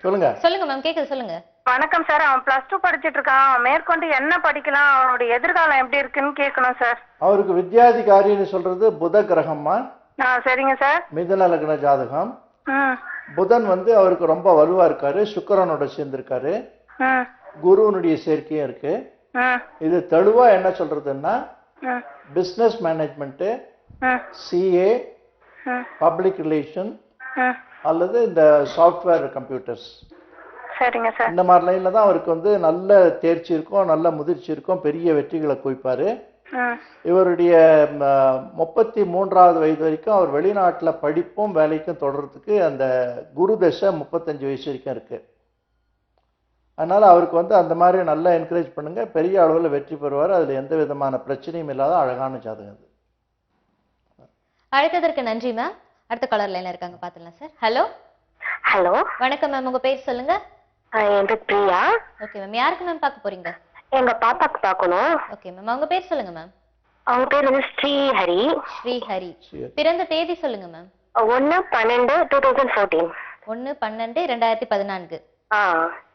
D: சொல்லுங்க
C: சொல்லுங்க மேம், கேக்குது, சொல்லுங்க.
H: வணக்கம் சார். அவன் +2 படிச்சிட்டு இருக்கான். மேற்கொண்டு என்ன படிக்கலாம், அவனுடைய எதிர்காலம் எப்படி இருக்குன்னு கேட்கணும் சார்.
D: அவருக்கு வித்யாதிகாரின்னு சொல்றது புத கிரகம்மா.
H: சரிங்க சார்.
D: மிதுன லக்ன ஜாதகம். புதன் வந்து அவருக்கு ரொம்ப வலுவா இருக்காரு, சுக்கிரனோட சேர்ந்திருக்காரு, குருவனுடைய சேர்க்கையும் இருக்கு. இது தெளிவா என்ன சொல்றதுன்னா business management, CA, public relation அல்லது இந்த சாஃப்ட்வேர் கம்ப்யூட்டர்ஸ்,
H: சரிங்க சார்,
D: இந்த மாதிரி லைன்ல தான் அவருக்கு வந்து நல்ல தேர்ச்சி இருக்கும், நல்ல முதிர்ச்சி இருக்கும், பெரிய வெற்றிகளை குவிப்பாரு. இவருடைய 33வது வயது வரைக்கும் அவர் வெளிநாட்டில் படிப்பும் வேலைக்கும் தொடர்றதுக்கு அந்த குரு தசை 35 வயசு வரைக்கும் இருக்கு. அதனால அவருக்கு வந்து அந்த மாதிரி நல்லா என்கரேஜ் பண்ணுங்க, பெரிய அளவில் வெற்றி பெறுவார். அதுல எந்த விதமான பிரச்சனையும் இல்லாத அழகான ஜாதகம் அது.
C: அழைத்ததற்கு நன்றி மேம். அடுத்த காலர் லைன்ல இருக்காங்க, பாத்துடலாம் சார். ஹலோ.
J: ஹலோ,
C: வணக்கம் மேம். உங்க பேர் சொல்லுங்க.
J: என் பேர் பிரியா.
C: Okay ma'am. யாருக்கு மேம் பார்க்க போறீங்க?
J: எங்க பாப்பாக்கு பார்க்கணும்.
C: Okay ma'am. அவங்க பேர் சொல்லுங்க மேம்.
J: அவங்க பேர் வந்து ஸ்ரீஹரி.
C: ஸ்ரீஹரி. பிறந்த தேதி சொல்லுங்க மேம்.
J: 1/12/2014.
C: 1/12/2014.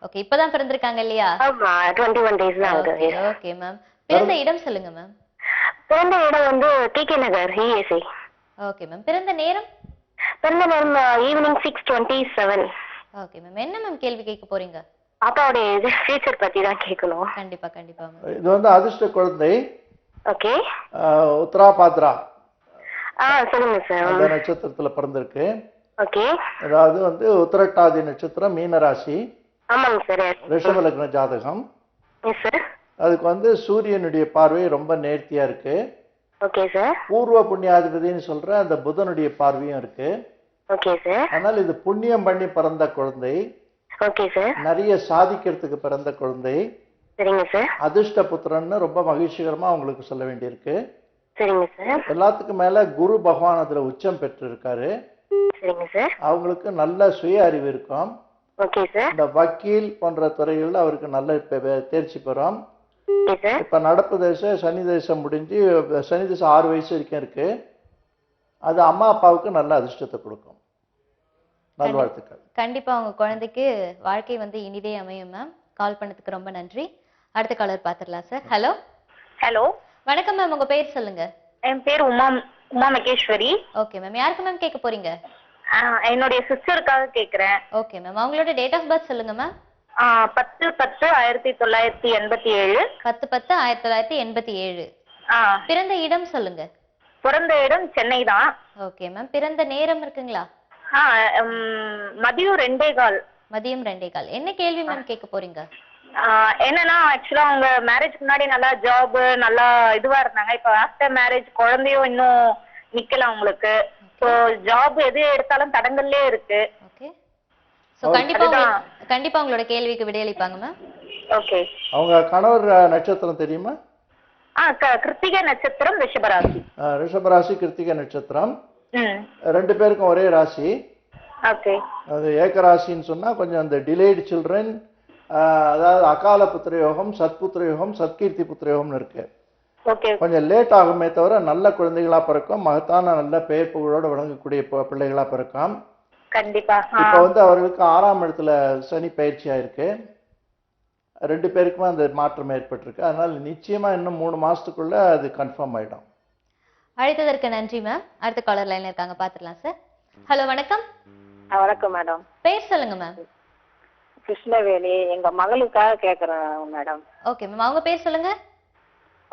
C: ஓகே. இப்பதான் பிறந்திருக்காங்க இல்லையா?
J: ஆமா, 21 days தான் ஆகுது.
C: Okay ma'am. பிறந்த இடம் சொல்லுங்க மேம்.
J: பிறந்த இடம் வந்து டிகே நகர், இஎஸ்ஐ.
C: Okay ma'am. பிறந்த நேரம்?
J: பிறந்த நேரம் ஈவினிங் 6:27.
C: Okay ma'am. என்ன மேம் கேள்வி கேட்க போறீங்க?
J: பாப்பாவுடைய ஃபியூச்சர் பத்தி தான் கேட்கணும்.
C: கண்டிப்பா கண்டிப்பா மேம்.
D: இது வந்து அதிர்ஷ்ட குழந்தை.
J: ஓகே.
D: உத்தராபாத்ரா
J: சொல்லுங்க சார்.
D: அந்த நட்சத்திரத்துல பிறந்திருக்கு.
J: ஓகே.
D: அதாவது வந்து உத்திரட்டாதி நட்சத்திரம், மீன ராசி.
J: ஆமாங்க சார்.
D: ரிஷப லக்ன ஜாதகம்.
J: Yes sir.
D: அதுக்கு வந்து சூரியனுடைய பார்வை ரொம்ப நேர்த்தியா இருக்கு.
J: Okay sir.
D: பூர்வ புண்ணியாதிபதினு சொல்ற அந்த புதனுடைய பார்வையும் இருக்கு.
J: Okay sir.
D: அதனால இது புண்ணியம் பண்ணி பிறந்த குழந்தை,
J: ஓகே சார்.
D: நிறைய சாதிக்கிறதுக்கு பிறந்த குழந்தை,
J: சரிங்க சார்.
D: அதிர்ஷ்ட புத்திரன்னு ரொம்ப மகிழ்ச்சிகரமா உங்களுக்கு சொல்ல வேண்டியிருக்கு.
J: சரிங்க சார்.
D: எல்லாத்துக்கும் மேல குரு பகவான் அதுல உச்சம் பெற்று இருக்காரு.
J: சரிங்க சார்.
D: அவங்களுக்கு நல்ல சுய அறிவு இருக்கும்.
J: Okay sir.
D: இந்த வக்கீல் போன்ற துறைகள்ல அவருக்கு நல்ல தேர்ச்சி பெறும்.
J: Okay sir.
D: இப்ப நடப்பு தேசம் சனி தேசம் முடிஞ்சு சனி தேசம் 6 வயசு வரைக்கும் இருக்கு. அது அம்மா அப்பாவுக்கு நல்ல அதிர்ஷ்டத்தை கொடுக்கும். நல்வாழ்த்துக்கள்.
C: கண்டிப்பா உங்க குழந்தைக்கு வாழ்க்கை வந்து இனிதே அமையும் மேம். கால் பண்ணதுக்கு ரொம்ப நன்றி. அடுத்த காலர் பாத்துடலாம் சார். ஹலோ.
H: ஹலோ,
C: வணக்கம் மேம், உங்க பேர் சொல்லுங்க.
H: என் பேர் உமா உமா மகேஸ்வரி.
C: ஓகே மேம், யாருக்கு மேம் கேட்க போறீங்க?
H: என்னுடைய சிஸ்டருக்காக கேக்குறேன்.
C: ஓகே மேம், அவங்களோட டேட் ஆஃப் பர்த் சொல்லுங்க மேம்.
H: 10/10/1987.
C: 10/10/1987. பிறந்த இடம் சொல்லுங்க.
H: பிறந்த இடம் சென்னை தான்.
C: ஓகே மேம், பிறந்த நேரம் இருக்குங்களா?
H: மதியம் 2:15.
C: மதியம் 2:15. என்ன கேள்வி மேம் கேட்க போறீங்க?
H: என்னன்னா ஆக்சுவலா அவங்க மேரேஜ்க்கு முன்னாடி நல்லா ஜாப் நல்லா இதுவா இருந்தாங்க. இப்ப ஆஃப்டர் மேரேஜ் குழந்தையும் இன்னும் நிக்கல அவங்களுக்கு. ஸோ ஜாப் எது எடுத்தாலும் தடங்கள்லே இருக்கு.
C: ஓகே, ஸோ கண்டிப்பா உங்களோட கேள்விக்கு விடையளிப்பாங்க மேம்.
H: ஓகே.
D: அவங்க கணவர் நட்சத்திரம் தெரியுமா?
H: கிருத்திகை நட்சத்திரம், ரிஷபராசி.
D: ரிஷபராசி, கிருத்திகை நட்சத்திரம். 2 பேருக்கும் ஒரே ராசி.
H: ஓகே.
D: அது ஏகராசின்னு சொன்னா கொஞ்சம் அந்த டிலேடு சில்ட்ரன், அதாவது அகால புத்திர யோகம், சத்புத்திர யோகம், சத்கீர்த்தி புத்திர யோகம்னு இருக்கு.
H: ஓகே.
D: கொஞ்சம் லேட் ஆகுமே தவிர நல்ல குழந்தைகளா பிறக்கும், மகத்தான நல்ல பெயர் புகழோட வழங்கக்கூடிய பிள்ளைகளா பிறக்கும்.
H: கண்டிப்பா.
D: இப்ப வந்து அவர்களுக்கு 6ஆம் இடத்துல சனி பயிற்சி ஆயிருக்கு. 2 பேருக்குமே அந்த மாற்றம் ஏற்பட்டிருக்கு. அதனால நிச்சயமா இன்னும் 3 மாசத்துக்குள்ள அது கன்ஃபார்ம் ஆயிடும்.
C: அழைத்ததற்கு நன்றி மேம். அடுத்த காலர் லைன்ல இருக்காங்க, பாத்துடலாம் சார். ஹலோ, வணக்கம்.
K: வணக்கம் மேடம்.
C: பேர் சொல்லுங்க மேம்.
K: கிருஷ்ணவேணி. எங்க மகளுக்காக கேக்குறேன் மேடம்.
C: ஓகே மேம், அவங்க பேர் சொல்லுங்க.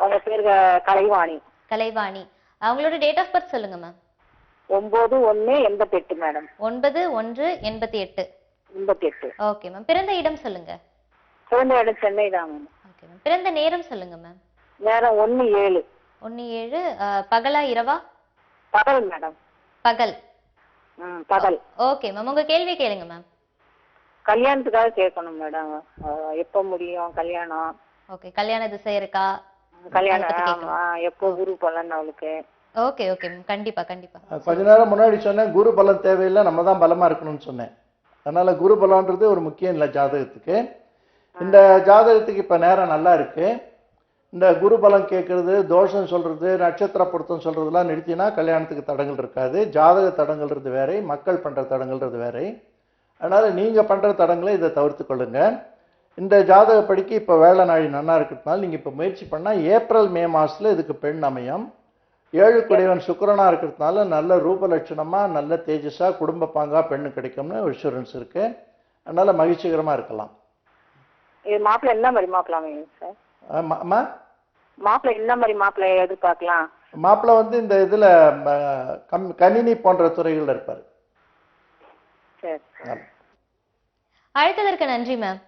K: அவங்க பேரு கலைவாணி.
C: கலைவாணி. அவங்களோட டேட் ஆஃப் பர்த் சொல்லுங்க மேம்.
K: 9/1/88 மேடம்.
C: 9/1/88.
K: 88.
C: ஓகே மேம், பிறந்த இடம் சொல்லுங்க.
K: பிறந்த இடம் சென்னை தான் மேம்.
C: ஓகே மேம், பிறந்த நேரம் சொல்லுங்க மேம்.
K: நேரம் 1/7.
C: 1/7. பகலா இரவா?
K: பகல் மேடம்.
C: பகல்.
K: பகல்.
C: ஓகே மேம், உங்க கேள்வி கேளுங்க மேம்.
K: கல்யாணத்துக்காக கேட்கணும் மேடம். எப்போ முடியும் கல்யாணம்?
C: ஓகே, கல்யாண திசை இருக்கா?
K: கல்யாணம் எப்போ குரு பலன் அவளுக்கு?
C: ஓகே ஓகே மேம், கண்டிப்பா கண்டிப்பா.
D: கொஞ்ச நேரம் முன்னாடி சொன்னேன் குரு பலம் தேவையில்லை, நம்ம தான் பலமா இருக்கணும்னு சொன்னேன். அதனால குரு பலம்ன்றது ஒரு முக்கியம் இல்லை ஜாதகத்துக்கு. இந்த ஜாதகத்துக்கு இப்ப நேரம் நல்லா இருக்கு. இந்த குரு பலம் கேட்கறது, தோஷம் சொல்றது, நட்சத்திர பொருத்தம் சொல்றதுலாம் நிறுத்தினா கல்யாணத்துக்கு தடங்கள் இருக்காது. ஜாதக தடங்கள்ன்றது வேற, மக்கள் பண்ற தடங்கள்ன்றது வேற. அதனால நீங்க பண்ற தடங்களை இதை தவிர்த்து கொள்ளுங்க. இந்த ஜாதக படிக்க இப்ப வேலை நாளி நன்னா இருக்கிறதுனால நீங்க இப்ப முயற்சி பண்ணா ஏப்ரல் மே மாசத்துல இதுக்கு பெண் அமையும். 7 குடைவன் சுக்கிரனா இருக்கிறதுனால நல்ல ரூப லட்சணமா நல்ல தேஜஸா குடும்ப பாங்கா பெண்ணு கிடைக்கும்னு இன்சூரன்ஸ் இருக்கு. அதனால மகிழ்ச்சிகரமா இருக்கலாம்.
K: இது மாப்பிள்ளை என்ன மாதிரி மாப்பிள்ளை அமையும் சார்? மாப்பிள்ளை என்ன மாதிரி மாப்பிள்ளை எதிர்பார்க்கலாம்?
D: மாப்பிள்ளை வந்து இந்த இதுல கணினி போன்ற துறைகள்ல இருப்பாரு.
C: அழைத்ததற்கு நன்றி மேம்.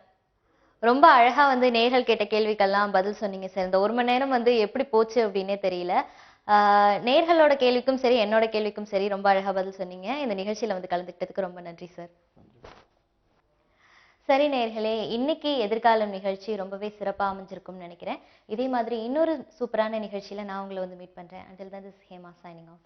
C: ரொம்ப அழகா வந்து நேர்கள் கேட்ட கேள்விக்கெல்லாம் பதில் சொன்னீங்க சார். இந்த 1 மணி நேரம் வந்து எப்படி போச்சு அப்படின்னே தெரியல. நேர்களோட கேள்விக்கும் சரி, என்னோட கேள்விக்கும் சரி ரொம்ப அழகா பதில் சொன்னீங்க. இந்த நிகழ்ச்சியில வந்து கலந்துக்கிட்டதுக்கு ரொம்ப நன்றி சார். சரி நேர்களே, இன்னைக்கு எதிர்காலம் நிகழ்ச்சி ரொம்பவே சிறப்பாக அமைஞ்சிருக்கும்னு நினைக்கிறேன். இதே மாதிரி இன்னொரு சூப்பரான நிகழ்ச்சியில நான் உங்களை வந்து மீட் பண்றேன். Until then, this is Hema signing out.